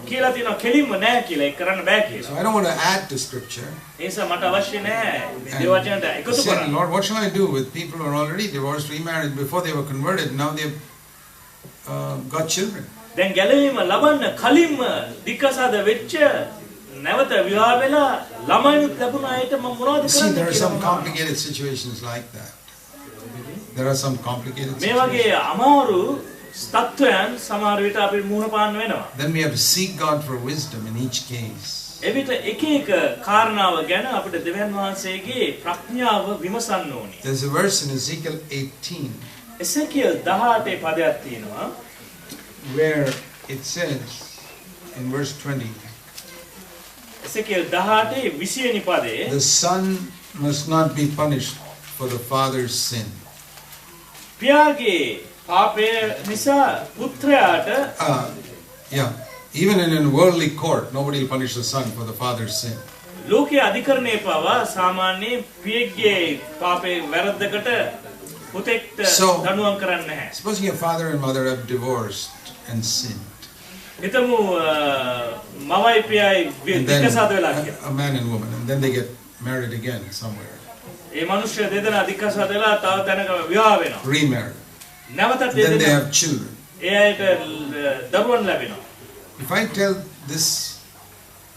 කියලා තියෙනවා කෙලින්ම නැහැ කියලා ඒක කරන්න බෑ කියලා. So I don't want to add to scripture. ඒ නිසා මට අවශ්‍ය නැහැ දේව වචනට එකතු Say, කරන්න. Lord, what shall I do with people who are already divorced, remarried before they were converted? Now they've got children. දැන් ගැලවීම ලබන්න කලින්ම දික්කසාද වෙච්ච නැවත විවාහ වෙලා ළමයිනුත් ලැබුණ අයට මම මොනවද See, කරන්නේ there are some කියලා. complicated situations like that. There are some complicated මේ situations. වගේ අමාරු තත්ත්වයන් සමහර විට අපි මුහුණ පාන්න වෙනවා. Then we have to seek God for wisdom in each case. එවිට එක එක කාරණාව ගැන අපිට දෙවියන් වහන්සේගේ ප්‍රඥාව විමසන්න ඕනේ. There's a verse in Ezekiel 18 එසේකියල් 18 පදයක් තියෙනවා. where it says in verse 20, එසේකියල් 18 20 වෙනි පදයේ the son must not be punished for the father's sin. පියාගේ පාපය නිසා පුත්‍රයාට Yeah, even in a worldly court, nobody will punish the son for the father's sin. ලෝකයේ අධිකරණයේ පවා සාමාන්‍යයෙන් පියෙක්ගේ පාපේ වැරද්දකට පුතෙක්ට දඬුවම් කරන්නේ නැහැ. Supposing your father and mother have divorced and sinned, හිතමු මවයි පියයි and then දික්කසාද වෙලා කියලා. a man and woman, and then they get married again somewhere, ඒ මිනිස්සු දෙදෙනා දික්කසාද වෙලා තව තැනක විවාහ වෙනවා. remarried. නැවතත් Then they දෙදෙනා have children. ඒ අයට දරුවන් ලැබෙනවා. If I tell this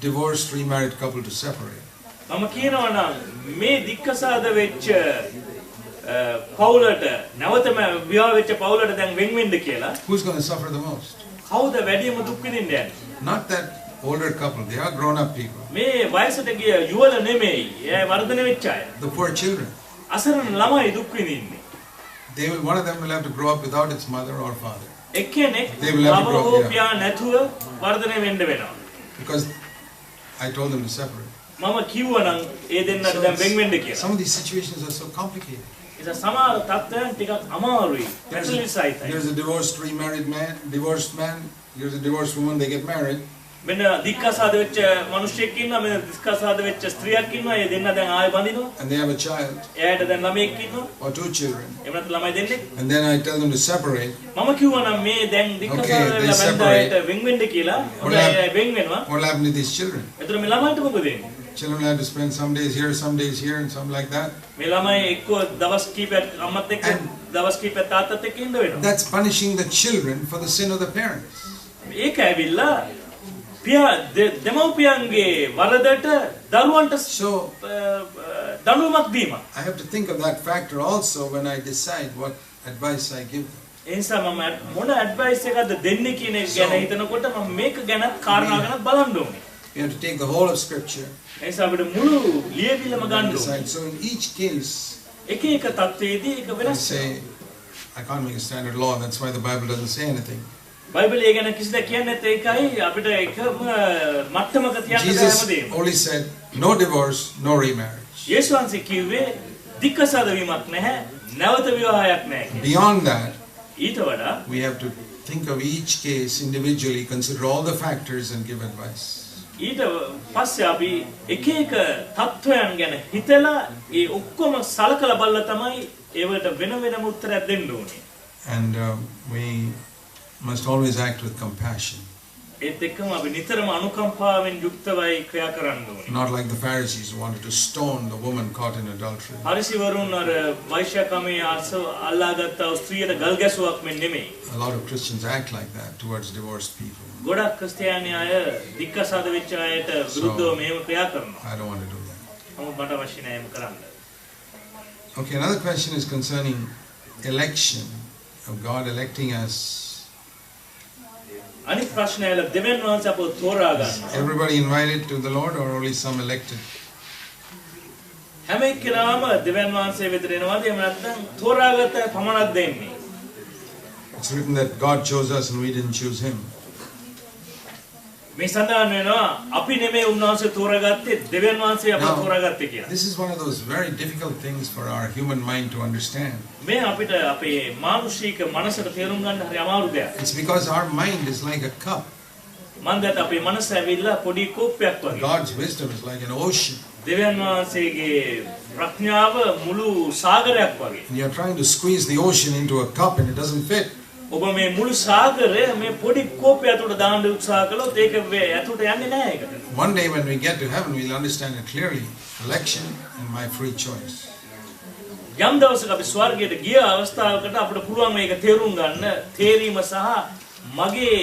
divorced, remarried couple to separate, මම කියනවා නම් මේ දික්කසාද වෙච්ච පවුලට නැවතම විවාහ වෙච්ච පවුලට දැන් වෙන් වෙන්න කියලා who's going to suffer the most? කවුද වැඩිම දුක් විඳින්න යන්නේ? Not that older couple, they are grown up people. මේ වයසට ගිය යුවල නෙමෙයි. ඒ වර්ධනය වෙච්ච අය. The poor children. අසරණ ළමයි දුක් විඳින්නේ. One of them will have to grow up without its mother or father. එක්කෙනෙක් They will have to මව grow හෝ up, පියා නැතුව වර්ධනය වෙන්න වෙනවා. Because I told them to separate. මම කිව්වනම් ඒ දෙන්නට දැන් වෙන් වෙන්න කියලා. Some of these situations are so complicated. ඒක සමහර තත්ත්වයන් ටිකක් අමාරුයි. පැටලිසයිතයි. There's a divorced remarried man, divorced man, there's a divorced woman, they get married. මෙන්න දික්කසාද වෙච්ච මිනිහෙක් ඉන්නවා මෙන්න දික්කසාද වෙච්ච ස්ත්‍රියක් ඉන්නවා ඒ දෙන්න දැන් ආයෙ බඳිනවා and they have a child එයාට දැන් ළමයෙක් ඉන්නවා or 2 children. එහෙම නැත්නම් ළමයි දෙන්නෙක් And then I tell them to separate. මම කිව්වනම් මේ දැන් දික්කසාද Okay, they වෙලා separate. බඳායට වෙන් වෙන්න කියලා What හොඳයි වෙන් වෙනවා What will happen to these children? එතකොට මේ ළමයින්ට මොකද වෙන්නේ Children will have to spend some days here, some days here, and something like that. මේ ළමයි එක්ක දවස් කීපයක් අම්මත් එක්ක And- දවස් කීපයක් තාත්තත් එක්ක ඉන්න වෙනවා That's punishing the children for the sin of the parents. ඒක ඇවිල්ලා දෙමව්පියන්ගේ වරදට දරුවන්ට So දඬුවමක් දීමක්. I have to think of that factor also when I decide what advice I give them. ඒ නිසා මම මොන ඇඩ්වයිස් එකක්ද දෙන්නේ කියන එක ගැන හිතනකොට මම මේක ගැනත් කාරණා ගැනත් බලන්න ඕනේ. You have to take the whole of Scripture ඒ නිසා අපිට මුළු ලියවිලම and ගන්න ඕනේ. decide. So in each case, එක එක තත්ත්වයේදී ඒක I වෙනස් say, I can't make a standard law. That's why the Bible doesn't say anything. බයිබලයේ ගැන කිසිදයක් කියන්නේ නැත් ඒකයි අපිට එකම මට්ටමක තියන්න බෑ Jesus හැමදේම. only said, no divorce, no remarriage. යේසුස් වහන්සේ කිව්වේ දික්කසාද වීමක් නැහැ, නැවත විවාහයක් නැහැ කියලා. Beyond that, ඊට වඩා we have to think of each case individually, consider all the factors, and give advice. ඊට පස්සේ අපි එක එක තත්වයන් ගැන හිතලා ඒ ඔක්කොම සලකලා බලලා තමයි ඒවට වෙන වෙනම උත්තරයක් දෙන්න ඕනේ. And we must always act with compassion, ඒත් එක්කම අපි නිතරම අනුකම්පාවෙන් යුක්තවයි ක්‍රියා කරන්න ඕනේ. not like the Pharisees who wanted to stone the woman caught in adultery. හරිසිවරුන් අර වෛශ්‍යකමේ අල්ලාගත්ත ස්ත්‍රියට ගල් ගැසුවක් මෙන් නෙමෙයි. A lot of Christians act like that towards divorced people. ගොඩක් ක්‍රිස්තියානි අය දික්කසාද වෙච්ච අයට විරුද්ධව මෙහෙම ක්‍රියා කරනවා. I don't want to do that. නමුත් මට අවශ්‍ය නැහැ එහෙම කරන්න. Okay, another question is concerning election, of God electing us. අනිත් ප්‍රශ්නයල දෙවියන් වහන්සේ අපව තෝරා ගන්නවා. Everybody invited to the Lord or only some elected? හැම එක්කෙනාම දෙවියන් වහන්සේ වෙතට එනවාද එහෙම නැත්නම් තෝරාගත්ත පමණක් දෙන්නේ. It's written that God chose us and we didn't choose Him. මේ සඳහන් වෙනවා අපි නෙමෙයි උන්වහන්සේ තෝරාගත්තේ දෙවියන් වහන්සේ අපව Now, තෝරාගත්තේ කියලා. This is one of those very difficult things for our human mind to understand. මේ අපිට අපේ මානුෂික මනසට තේරුම් ගන්න හරි අමාරු දෙයක්. It's because our mind is like a cup. මන්දත් අපේ මනස ඇවිල්ලා පොඩි කෝප්පයක් වගේ. God's wisdom is like an ocean. දෙවියන් වහන්සේගේ ප්‍රඥාව මුළු සාගරයක් වගේ. And you're trying to squeeze the ocean into a cup and it doesn't fit. ඔබ මේ මුළු සාගරය මේ පොඩි කෝප්පය ඇතුළට දාන්න උත්සාහ කළොත් ඒක ඇතුළට යන්නේ නැහැ ඒකට. One day when we get to heaven, we'll understand it clearly. Election and my free choice. යම් දවසක අපි ස්වර්ගයට ගිය අවස්ථාවකට අපිට පුළුවන් මේක තේරුම් ගන්න තේරීම සහ මගේ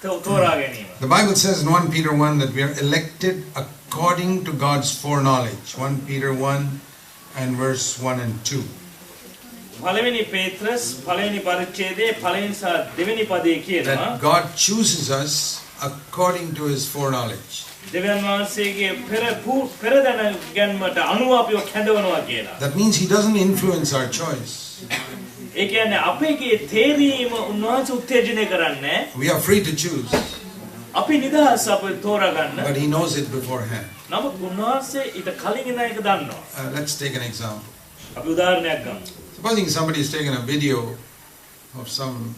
තෝරා ගැනීම. The Bible says in 1 Peter 1 that we are elected according to God's foreknowledge. 1 Peter 1 and verse 1 and 2. පළවෙනි පේත්‍රස් පළවෙනි පරිච්ඡේදයේ පළවෙනි සහ දෙවෙනි පදයේ කියනවා That God chooses us according to His foreknowledge. දෙවියන් වහන්සේගේ පෙර දැනගැන්මට අනුව අපිව කැඳවනවා කියලා. That means He doesn't influence our choice. ඒ කියන්නේ අපේගේ තේරීම උන්වහන්සේ උත්තේජනය කරන්නේ We are free to choose, අපි නිදහස් අපේ තෝරා ගන්න. but He knows it beforehand. නමුත් උන්වහන්සේ ඊට කලින් ඉඳන් ඒක දන්නවා. Let's take an example. අපි උදාහරණයක් ගමු. Supposing somebody is taking a video of some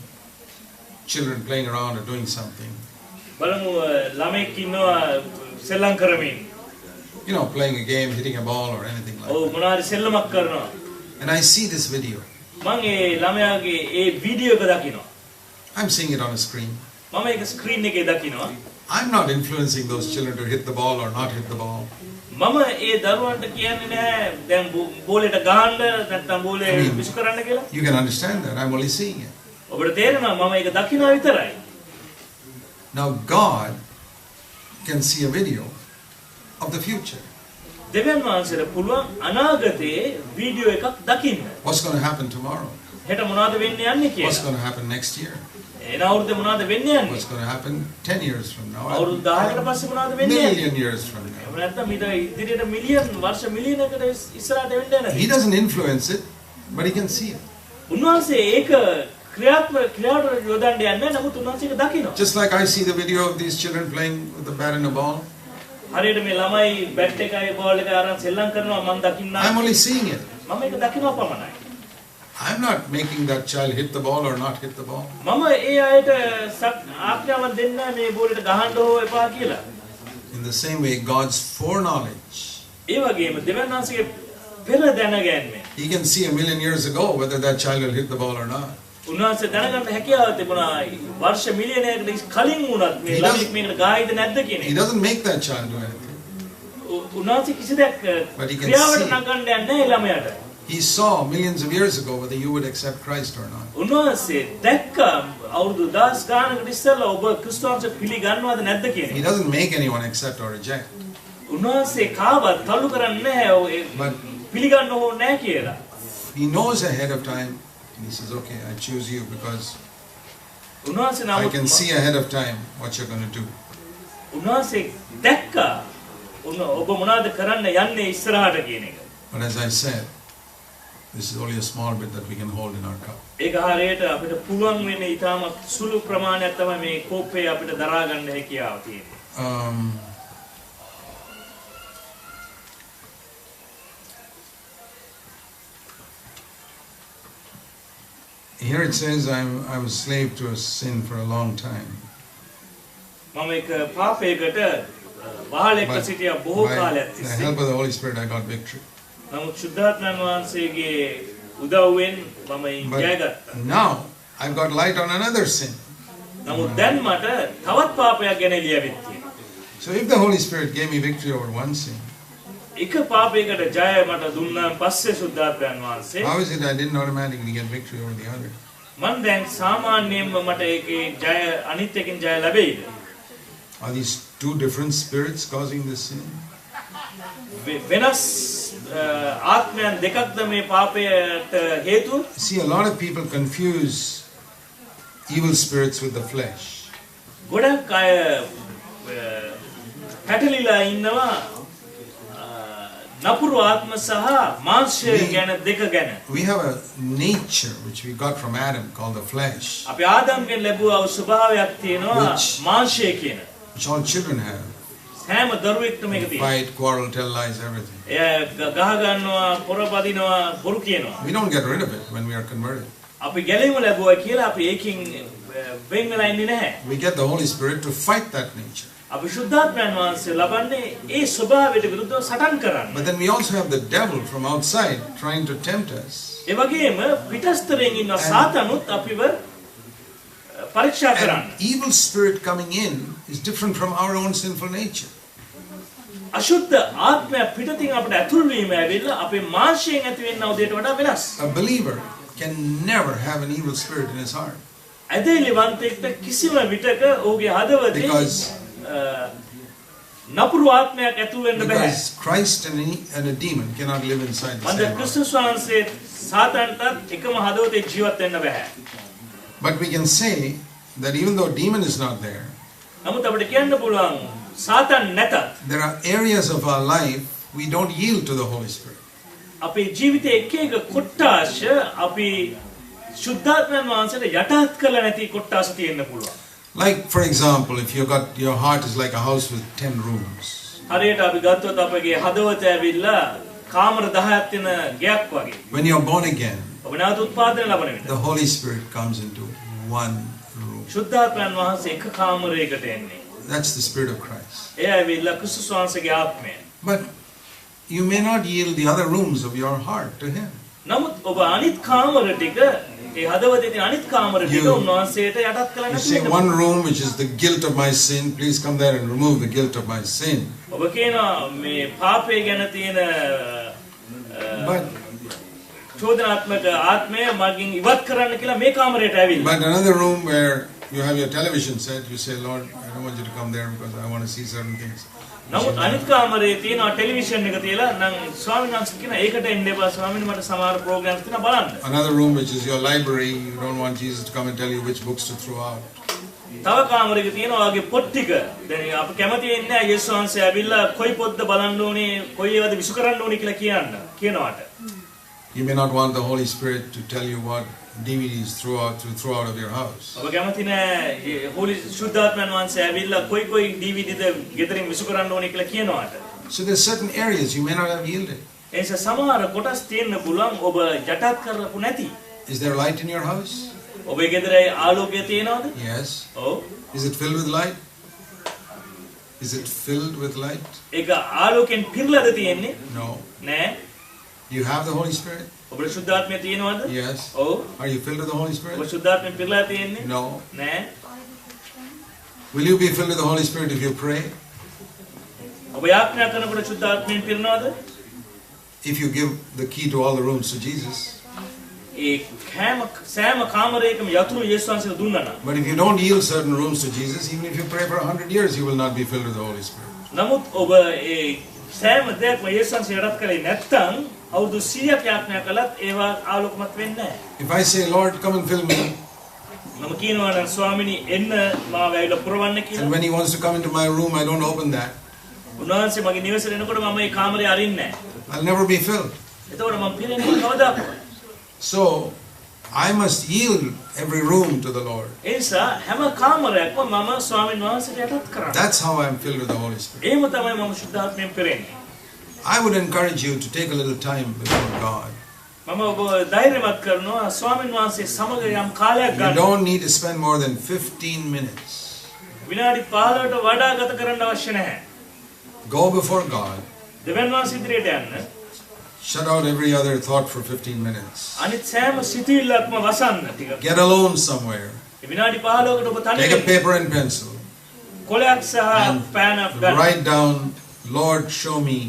children playing around or doing something. බලමු ළමෙක් ඉන්නවා සෙල්ලම් කරමින්. You know, playing a game, hitting a ball or anything like ඔව් that. මොනවාරි සෙල්ලමක් කරනවා. And I see this video. මම ඒ ළමයාගේ ඒ video එක දකිනවා. I'm seeing it on a screen. මම ඒක ස්ක්‍රීන් එකේ දකිනවා. I'm not influencing those children to hit the ball or not hit the ball. මම ඒ දරුවන්ට කියන්නේ නැහැ දැන් බෝලෙට ගහන්න නැත්නම් බෝලේ විසු කරන්න කියලා. You can understand that. I'm only seeing it. ඔබට තේරෙනවා මම ඒක දකිනවා විතරයි. Now God can see a video of the future. දෙවියන් වහන්සේට පුළුවන් අනාගතයේ වීඩියෝ එකක් දකින්න. What's going to happen tomorrow? හෙට මොනවද වෙන්න යන්නේ What's කියලා. going to happen next year? එන අවුරුද්දේ මොනවද වෙන්න යන්නේ? What's going to happen 10 years from now? අවුරුදු 10කට පස්සේ මොනවද වෙන්න යන්නේ? Million years from now. එහෙම නැත්නම් ඊට ඉදිරියට මිලියන් වර්ෂ මිලියනකට ඉස්සරහට වෙන්න යනවා. He doesn't influence it, but He can see it. උන්වහන්සේ ඒක ක්‍රියාවට යොදන්න යන්නේ නමුත් උන්වහන්සේ ඒක දකිනවා. Just like I see the video of these children playing with the bat and a ball. හරියට මේ ළමයි බැට් එකයි බෝල් එකයි අරන් සෙල්ලම් කරනවා මම දකින්නා. I'm only seeing it. මම ඒක දකිනවා පමණයි. I'm not making that child hit the ball or not hit the ball. මම ඒ අයට ආඥාවක් දෙන්න මේ බෝලෙට ගහන්න හෝ එපා කියලා. In the same way, God's foreknowledge. ඒ වගේම දෙවියන් වහන්සේගේ පෙර දැනගැන්ම. He can see a million years ago whether that child will hit the ball or not. උන්වහන්සේ දැනගන්න හැකියාව තිබුණා වර්ෂ මිලියනයකට කලින් වුණත් මේ ළමෙක් මේකට ගායිද නැද්ද කියන එක. He doesn't make that child do anything. උන්වහන්සේ කිසි දෙයක් ක්‍රියාවට නගන්න යන්නේ නැහැ ළමයාට. He saw millions of years ago whether you would accept Christ or not. උන්වහන්සේ දැක්ක අවුරුදු 10 ගානකට ඉස්සෙල්ලා ඔබ ක්‍රිස්තුවන්ව පිළිගන්නවද නැද්ද කියන එක. He doesn't make anyone accept or reject. උන්වහන්සේ කාවත් තල්ලු කරන්නේ නැහැ පිළිගන්න ඕනේ නැහැ කියලා. He knows ahead of time. He says, okay, I choose you because I can see ahead of time what you're going to do. උන්වහන්සේ දැක්ක ඔබ මොනවද කරන්න යන්නේ ඉස්සරහට කියන එක. But as I said, this is only a small bit that we can hold in our cup. ඒක හරියට අපිට පුළුවන් වෙන්නේ ඊටම සුළු ප්‍රමාණයක් තමයි මේ කෝප්පේ අපිට දරා ගන්න හැකියාව තියෙන්නේ. Here it says I was slave to a sin for a long time. මම එක පාපයකට වහලෙක්ව සිටියා බොහෝ කාලයක් තිස්සේ. With the help of the Holy Spirit I got victory. නමුත් ශුද්ධාත්මයන් වහන්සේගේ උදව්වෙන් මම ජයගත්තා. Now I've got light on another sin. නමුත් දැන් මට තවත් පාපයක් ගැන ලියවිත් තියෙනවා. So if the Holy Spirit gave me victory over one sin, එක පාපයකට ජය මට දුන්නාන් පස්සේ ශුද්ධාත්මයන් වහන්සේ how is it I didn't automatically get victory over the other? මම දැන් සාමාන්‍යයෙන්ම මට ඒකේ ජය අනිත් එකකින් ජය ලැබෙයිද? Are these two different spirits causing this sin? වෙනස් ආත්මයන් දෙකක්ද මේ පාපයට හේතුව? See, a lot of people confuse evil spirits with the flesh. ගොඩක් අය පැටලිලා ඉන්නවා නපුරු ආත්ම සහ මාංශය ගැන දෙක ගැන. We have a nature which we got from Adam called the flesh. අපි ආදම්ගෙන් ලැබුවා ස්වභාවයක් තියෙනවා මාංශය කියන. Which all children have. හැම දරුවෙක්ටම මේක තියෙනවා. Fight, quarrel, tell lies, everything. ගහ ගන්නවා, පොරපදිනවා, බොරු කියනවා. We don't get rid of it when we are converted. අපි ගැලීම ලැබුවා කියලා අපි ඒකින් වෙන් වෙලා ඉන්නේ නැහැ. We get the Holy Spirit to fight that nature. අපි ශුද්ධාත්මයන් වහන්සේ ලබන්නේ ඒ ස්වභාවයට විරුද්ධව සටන් කරන්න. But then we also have the devil from outside trying to tempt us. ඒ වගේම පිටස්තරයෙන් ඉන්න සාතනුත් අපිව පරීක්ෂා කරන්න. Evil spirit coming in is different from our own sinful nature. අශුද්ධ ආත්මය පිටතින් අපිට ඇතුල් වීම ඇවිල්ලා අපේ මාංශයෙන් ඇති වෙන උදේට වඩා වෙනස්. A believer can never have an evil spirit in his heart. ඇදහිලිවන්තයෙක්ට කිසිම විටක ඔහුගේ හදවතේ නපුරු ආත්මයක් ඇතුල් වෙන්න බෑ. Because Christ and a demon cannot live inside the same heart. ක්‍රිස්තුස් වහන්සේ සාතන්ටත් එකම හදවතේ ජීවත් වෙන්න බෑ. But we can say that even though demon is not there, නමුත් අපිට කියන්න පුළුවන් සාතන් නැතත් there are areas of our life we don't yield to the Holy Spirit. අපේ ජීවිතයේ එක එක කොටාශ අපි ශුද්ධාත්මයන් වහන්සේට යටහත් කරලා නැති කොටාශ තියෙන්න පුළුවන්. Like for example, if your heart is like a house with 10 rooms. හරියට අපි ගත්තොත් අපගේ හදවත ඇවිල්ලා කාමර 10ක් තියෙන ගයක් වගේ. When you're born again, ඔබ නැවත උත්පාදනය ලබන විට the Holy Spirit comes into one room. ශුද්ධාත්මයන් වහන්සේ එක කාමරයකට එන්නේ. That's the Spirit of Christ. එය ඇවිල්ලා ක්‍රිස්තුස් වහන්සේගේ ආත්මය. But you may not yield the other rooms of your heart to Him. නමුත් ඔබ අනිත් කාමර ටික ඒ හදවතේ තියෙන අනිත් කාමර ටික උන්වහන්සේට යටත් කරලා You say one room which is the guilt of my sin, please come there and remove the guilt of my sin. ඔබ කියනවා මේ පාපය ගැන තියෙන චෝදනාත්මක ආත්මය මගෙන් ඉවත් කරන්න කියලා මේ කාමරයට ඇවිල්ලා. But another room where you have your television set, you say, Lord, I don't want you to come there because I want to see certain things. නමුත් අනිත් කාමරේ තියෙන ටෙලිවිෂන් එක තියලා නම් ස්වාමීන් වහන්සේ කියන ඒකට එන්න එපා ස්වාමීන් මට සමහර ප්‍රෝග්‍රෑම්ස් තියෙනවා බලන්න. Another room which is your library, you don't want Jesus to come and tell you which books to throw out. තව කාමරයක තියෙනවා වගේ පොත් ටික. දැන් අපි කැමති වෙන්නේ නැහැ යේසුස් වහන්සේ ඇවිල්ලා කොයි පොත්ද බලන්න ඕනේ, කොයි ඒවාද විසු කරන්න ඕනේ කියලා කියනවාට. You may not want the Holy Spirit to tell you what DVDs to throw out of your house. ඔබ කැමති නැහැ හෝලි ශුද්ධාත්මයන් වහන්සේ ඇවිල්ලා කොයි DVDද ගෙදරින් විසු කරන්න ඕනේ කියලා කියනවාට. So there's certain areas you may not have yielded. එනිසා සමහර කොටස් තියෙන්න පුළුවන් ඔබ යටත් කරපු නැති. Is there light in your house? ඔබේ ගෙදරේ ආලෝකය තියෙනවද? Yes. ඔව්. Is it filled with light? Is it filled with light? ඒක ආලෝකයෙන් පිරලාද තියෙන්නේ? No. නෑ. Do you have the Holy Spirit? ඔබට සුද්ධාත්මය තියෙනවද? Yes. ඔව්. Are you filled with the Holy ඔබ Spirit? සුද්ධාත්මයෙන් පිරලා තියෙන්නේ? No. නෑ. Will you be filled with the Holy Spirit if you pray? ඔබ යාඥා කරනකොට සුද්ධාත්මයෙන් පිරනවද? If you give the key to all the rooms to Jesus? ඒ සෑම කාමරයකම යතුරු යේසුස් වහන්සේට දුන්නා නම්. But if you don't yield certain rooms to Jesus, even if you pray for 100 years, you will not be filled with the Holy Spirit. නමුත් ඔබ ඒ සෑම දෙයක්ම යේසුස් වහන්සේ යටත් කළේ නැත්නම් අවුරුදු 100ක් යාඥා කළත් ඒවා ආලෝකමත් වෙන්නේ නැහැ. If I say, Lord, come and fill me, මම කියනවා නම් ස්වාමිනී එන්න මාව ඇවිල්ලා පුරවන්න කියලා. and when He wants to come into my room, I don't open that, උන්වහන්සේ මගේ නිවසේට එනකොට මම ඒ කාමරේ අරින්නේ නැහැ. I'll never be filled. එතකොට මම පිරෙන්නේ කවදාකවත්. So, I must yield every room to the Lord. ඒ නිසා හැම කාමරයක්ම මම ස්වාමීන් වහන්සේට යටත් කරනවා. That's how I'm filled with the Holy Spirit. එහෙම තමයි මම සුද්ධාත්මයෙන් පිරෙන්නේ. I would encourage you to take a little time before God. මම ඔබ ධෛර්යවත් කරනවා ස්වාමීන් වහන්සේ සමග යම් කාලයක් You ගන්න. don't need to spend more than 15 minutes. විනාඩි 15ට වඩා ගත කරන්න අවශ්‍ය නැහැ. Go before God. දෙවියන් වහන්සේ ඉදිරියට යන්න. Shut out every other thought for 15 minutes. අනිත් සෑම සිතුවිල්ලක්ම වසන්න ටික. Get alone somewhere. විනාඩි 15කට ඔබ Take a තනියම paper and pencil. කොලයක් සහ පෑනක් ගන්න. Write down, Lord, show me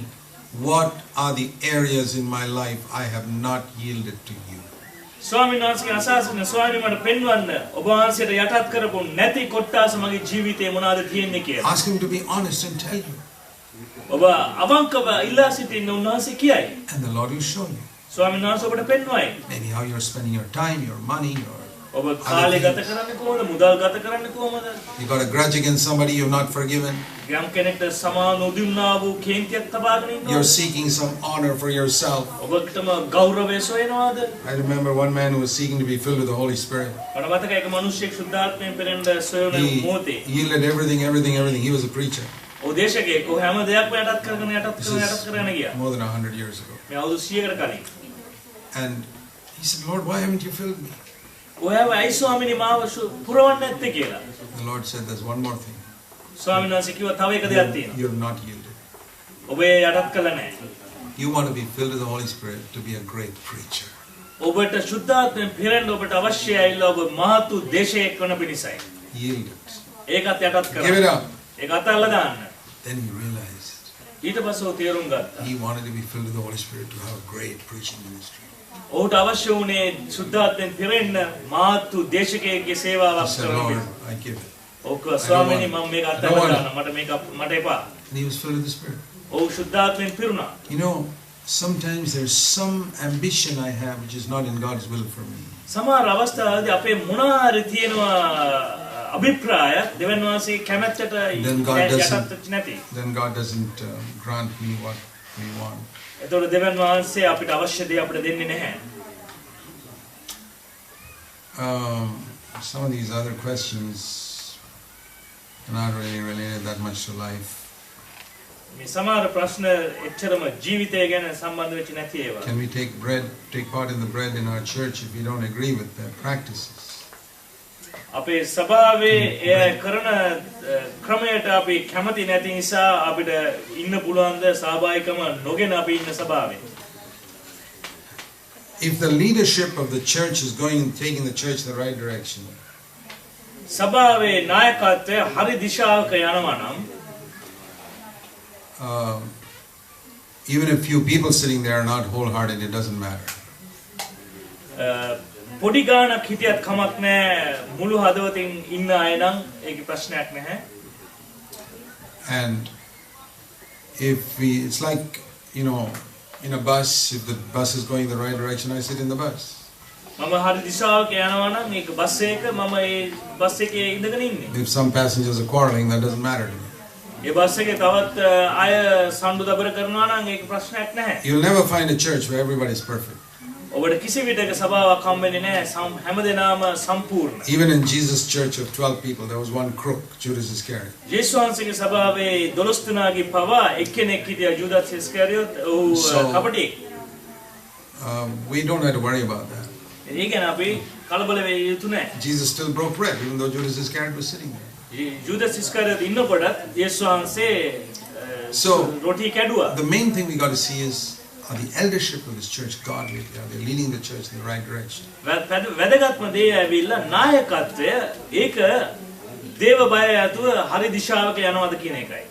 what are the areas in my life I have not yielded to you. ස්වාමීන් වහන්සේගේ අසාසන ස්වාමීන් මට පෙන්වන්න ඔබ වහන්සේට යටත් කරපු නැති කොටස මගේ ජීවිතේ මොනවාද තියෙන්නේ කියලා. Ask Him to be honest and tell you. ඔබ අවංකව ඉල්ලා සිටින්න උන්වහන්සේ කියයි. And the Lord will show you. ස්වාමීන් වහන්සේ ඔබට පෙන්වයි. Maybe how you're spending your time, your money, or ඔබ කාලය ගත කරන්නේ කොහොමද? මුදල් ගත කරන්නේ කොහොමද? you got a grudge against somebody you've not forgiven. යම් කෙනෙක්ට සමාන නොදුන්නා වූ කේන්තියක් තබාගෙන ඉන්නවා. You're seeking some honor for yourself. ඔබටම ගෞරවය සොයනවාද? I remember one man who was seeking to be filled with the Holy Spirit. මට මතකයි එක මිනිහෙක් සුද්ධාත්මයෙන් පෙරෙන්න සොයන He මොහොතේ. yielded everything. He was a preacher. ඔව් දේශකයෙක් ඔහු හැම දෙයක්ම යටත් කරගෙන ගියා. More than 100 years ago. මේ අවුරුදු 100කට කලින්. And he said, Lord, why haven't you filled me? ඔයාව ඇයි ස්වාමීනි මාව පුරවන්නේ නැත්තේ කියලා. The Lord said, there's one more thing. ස්වාමීන් වහන්සේ කිව්වා තව එක දෙයක් තියෙනවා. You have not yielded. ඔබ ඒ යටත් කළා නැහැ. You want to be filled with the Holy Spirit to be a great preacher. ඔබට සුද්ධාත්මයෙන් පිරෙන්න ඔබට අවශ්‍යයි ඇයිලා ඔබ මහතු දේශයක් වන පිණිසයි. Yield it. ඒකත් යටත් කරා. Give it up. ඒක අතල්ලා දාන්න. Then he realized ඊට පස්සේ ඔහු තේරුම් ගත්තා. he wanted to be filled with the Holy Spirit to have a great preaching ministry. ඔහුට අවශ්‍ය වුණේ සුද්ධාත්මයෙන් පිරෙන්න මහතු දේශකයෙක්ගේ සේවාවක් He said, කරන්න. Lord, I give it. ඔක ස්වාමීනි මම මේක අතල්ලා දාන්න. මට එපා. And he was filled with the Spirit. ඔහු සුද්ධාත්මයෙන් පිරුණා. You know, sometimes there's some ambition I have which is not in God's will for me. සමහර අවස්ථාවලදී අපේ මොනාරි තියෙනවා අභිප්‍රායක් දෙවියන් වහන්සේ කැමැත්තට යටත් නැති. Then God doesn't grant me what we want. එතකොට දෙවියන් වහන්සේ අපිට අවශ්‍ය දේ අපිට දෙන්නේ නැහැ. Some of these other questions are not really related that much to life. මේ සමහර ප්‍රශ්න එච්චරම ජීවිතය ගැන සම්බන්ධ වෙච්ච නැති ඒවා. Can we take part in the bread in our church if we don't agree with their practices? අපේ සභාවේ ඒ කරන ක්‍රමයට අපි කැමති නැති නිසා අපිට ඉන්න පුළුවන්ද සහභාගීකම නොගෙන අපි ඉන්න සභාවේ. If the leadership of the church is taking the church in the right direction. සභාවේ නායකත්වය හරි දිශාවක යනවා නම් even if few people sitting there are not wholehearted, it doesn't matter. පොඩි ගානක් හිටියත් කමක් නැහැ මුළු හදවතින් ඉන්න අය නම් ඒකේ ප්‍රශ්නයක් නැහැ. And it's like, you know, in a bus, if the bus is going the right direction, I sit in the bus. මම හරි දිශාවක යනවා නම් ඒක බස් එක මම ඒ බස් එකේ ඉඳගෙන ඉන්නේ. If some passengers are quarreling, that doesn't matter to me. A bus එකේ තවත් අය සම්ඩු දබර කරනවා නම් ඒක ප්‍රශ්නයක් නැහැ. You'll never find a church where everybody is perfect. ඔබට කිසි විටක සභාවක් හම්බෙන්නේ නැහැ හැමදෙනාම සම්පූර්ණ. Even in Jesus' church of 12 people, there was one crook, Judas Iscariot. යේසුස් වහන්සේගේ සභාවේ 12 දෙනාගේ පවා එක්කෙනෙක් හිටියා ජූදස් ඉස්කරියොත්. ඔහු කපටියෙක්. We don't have to worry about that. ඒ ගැන අපි කලබල වෙන්න යුතු නැහැ. Jesus still broke bread, even though Judas Iscariot was sitting there. ජූදස් ඉස්කරියෝත් ඉන්නකොටත් යේසුස් වහන්සේ So, roti කැඩුවා. the main thing we got to see is, are the eldership of this church godly? Are they leading the church in the right direction? වැදගත්ම දේ ඇවිල්ලා නායකත්වය ඒක දේව බය ඇතුව හරි දිශාවක යනවාද කියන එකයි.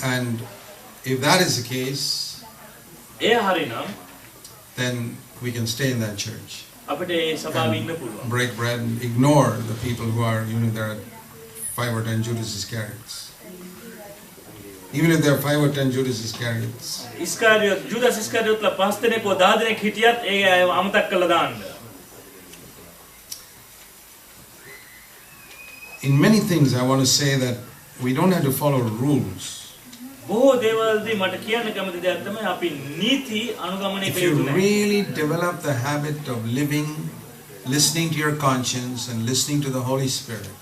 And if that is the case, A හරිනම් then we can stay in that church. අපිට ඒ සභාවේ ඉන්න පුළුවන්. Break bread and ignore the people who are, there are 5 or 10 Judas Iscariots. Even if there are 5 or 10 Judas Iscariots. ජූදස් ඉස්කරියෝත්ලා 5 දෙනෙක් 10 දෙනෙක් හිටියත් ඒ අමතක කළා දාන්න. In many things I want to say that we don't have to follow rules. බොහෝ දේවල්දී මට කියන්න කැමති දෙයක් තමයි අපි නීති අනුගමනය If කළ you යුතු නැහැ. really develop the habit of living, listening to your conscience and listening to the Holy Spirit,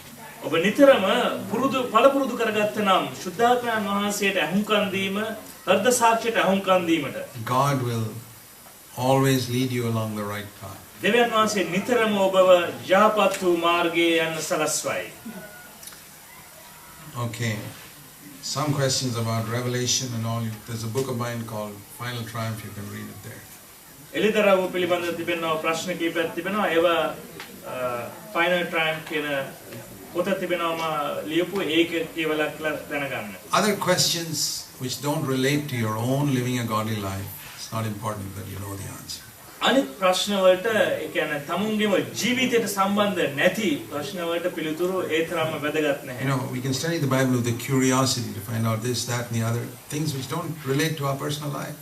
ඔබ නිතරම පළපුරුදු කරගත්ත නම් ශුද්ධාත්මයන් වහන්සේට අහුම්කම් දීම, හෘද සාක්ෂියට අහුම්කම් දීමට God will always lead you along the right path. දෙවියන් වහන්සේ නිතරම ඔබව යහපත් වූ මාර්ගයේ යන්න සලස්වයි. Okay. Some questions about Revelation and all. There's a book of mine called Final Triumph. You can read it there. එළිදරව් පිළිබඳව තිබෙනවා ප්‍රශ්න කිහිපයක් තිබෙනවා. ඒවා Final Triumph කියන පොත තිබෙනවා ලියපු ඒක කියවලා දැනගන්න. Other questions which don't relate to your own living a godly life, it's not important that you know the answer. අනිත් ප්‍රශ්න වලට ඒ කියන්නේ තමුන්ගේම ජීවිතයට සම්බන්ධ නැති ප්‍රශ්න වලට පිළිතුරු ඒ තරම්ම වැදගත් නැහැ. We can study the Bible with the curiosity to find out this, that and the other things which don't relate to our personal life.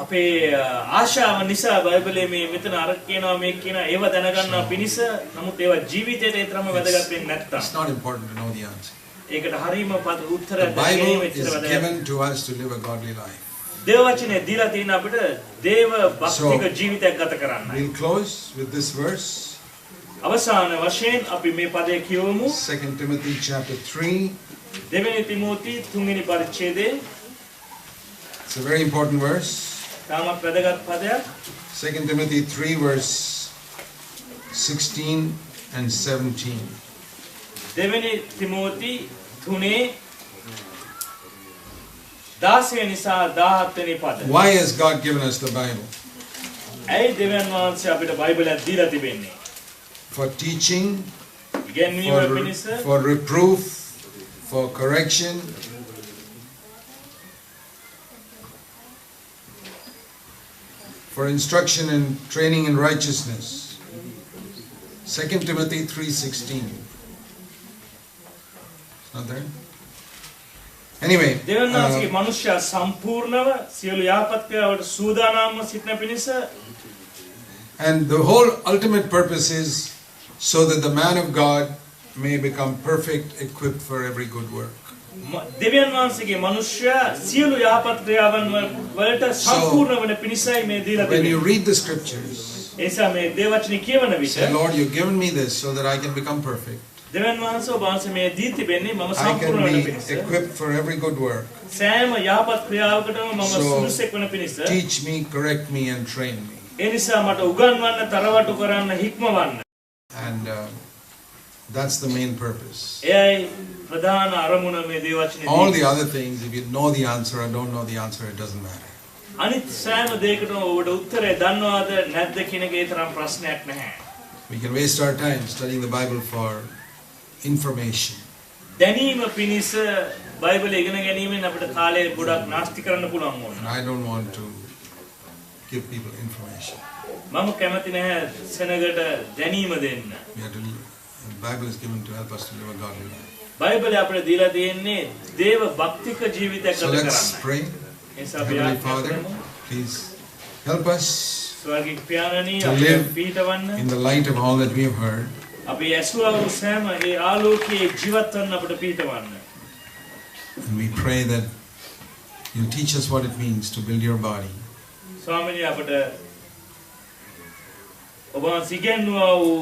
අපේ ආශාව නිසා බයිබලයේ මේ මෙතන අර කියනවා මේ කියනවා ඒව දැනගන්නවා පිණිස නමුත් ඒවා ජීවිතයට ඒ තරම්ම වැදගත් වෙන්නේ නැත්තම්. It's not important to know the answer. ඒකට හරීම උත්තර The Bible is given to us to live a godly life. දේව වචනේ දීලා තියෙන අපිට දේව භක්තික ජීවිතයක් ගත කරන්න. We'll close with this verse. අවසාන වශයෙන් අපි මේ පදය කියවමු. 2 Timothy chapter 3. දෙවෙනි තිමෝති 3 වෙනි පරිච්ඡේදයේ. It's a very important verse. තාමත් වැදගත් පදයක්. 2 Timothy 3 verse 16 and 17. දෙවෙනි තිමෝති 3 16 නිසා 17 වෙනි පද. Why has God given us the Bible? ඇයි දෙවියන් වහන්සේ අපිට බයිබලයක් දීලා තිබෙන්නේ? For teaching, ඉගෙනීම පිණිස, for reproof, for correction, for instruction and training in righteousness. 2 Timothy 3:16. It's not there? Anyway, දෙවියන් වහන්සේගේ මනුෂ්‍යයා සම්පූර්ණව සියලු යහපත් ක්‍රියාවලට සූදානම්ව සිටින පිණිස and the whole ultimate purpose is so that the man of God may become perfect, equipped for every good work. දෙවියන් වහන්සේගේ මනුෂ්‍යයා සියලු යහපත් ක්‍රියාවන් වලට සම්පූර්ණ වන පිණිසයි මේ දීලා When තිබෙන්නේ. you read the scriptures, එසා මේ දේව වචනේ කියවන විට say, Lord, you've given me this so that I can become perfect. දෙවියන් වහන්සේ ඔබ වහන්සේ මේ දී තිබෙන්නේ මම I can සම්පූර්ණ වන be පිණිස. equipped for every good work. සෑම යහපත් ක්‍රියාවකටම මම So, සුදුසෙක් වන පිණිස. Teach me, correct me, and train me. ඒ නිසා මට උගන්වන්න, තරවටු කරන්න, හික්මවන්න. And that's the main purpose. එයයි ප්‍රධාන අරමුණ මේ දේව වචනේ. All the other things, if you know the answer or don't know the answer, it doesn't matter. අනිත් සෑම දෙයකටම ඔබට උත්තරය දන්නවද නැද්ද කියන එක ඒ තරම් ප්‍රශ්නයක් නැහැ. We can waste our time studying the Bible for information. දැනීම පිණිස බයිබලය ඉගෙන ගැනීමෙන් අපිට කාලය ගොඩක් නාස්ති කරන්න පුළුවන් And වුණා. I don't want to give people information. මම කැමති නැහැ සෙනගට දැනීම දෙන්න. We have to, the Bible is given to help us to live a godly life. බයිබලය අපිට දීලා තියෙන්නේ දේව භක්තික ජීවිතයක් So ගත let's කරන්න. pray. ඒ නිසා අපි Heavenly ආරාධනා Father, කරමු. please help us ස්වර්ගීය පියාණනි to අපිට live පිහිටවන්න. in the light of all that we have heard. අපි ඇසුවා වූ සෑම ඒ ආලෝකයේ ජීවත් වන්න අපිට පිහිටවන්න. And we pray that you teach us what it means to build your body. ස්වාමීනි අපිට ඔබ වහන්සේ ඉගෙනුවා වූ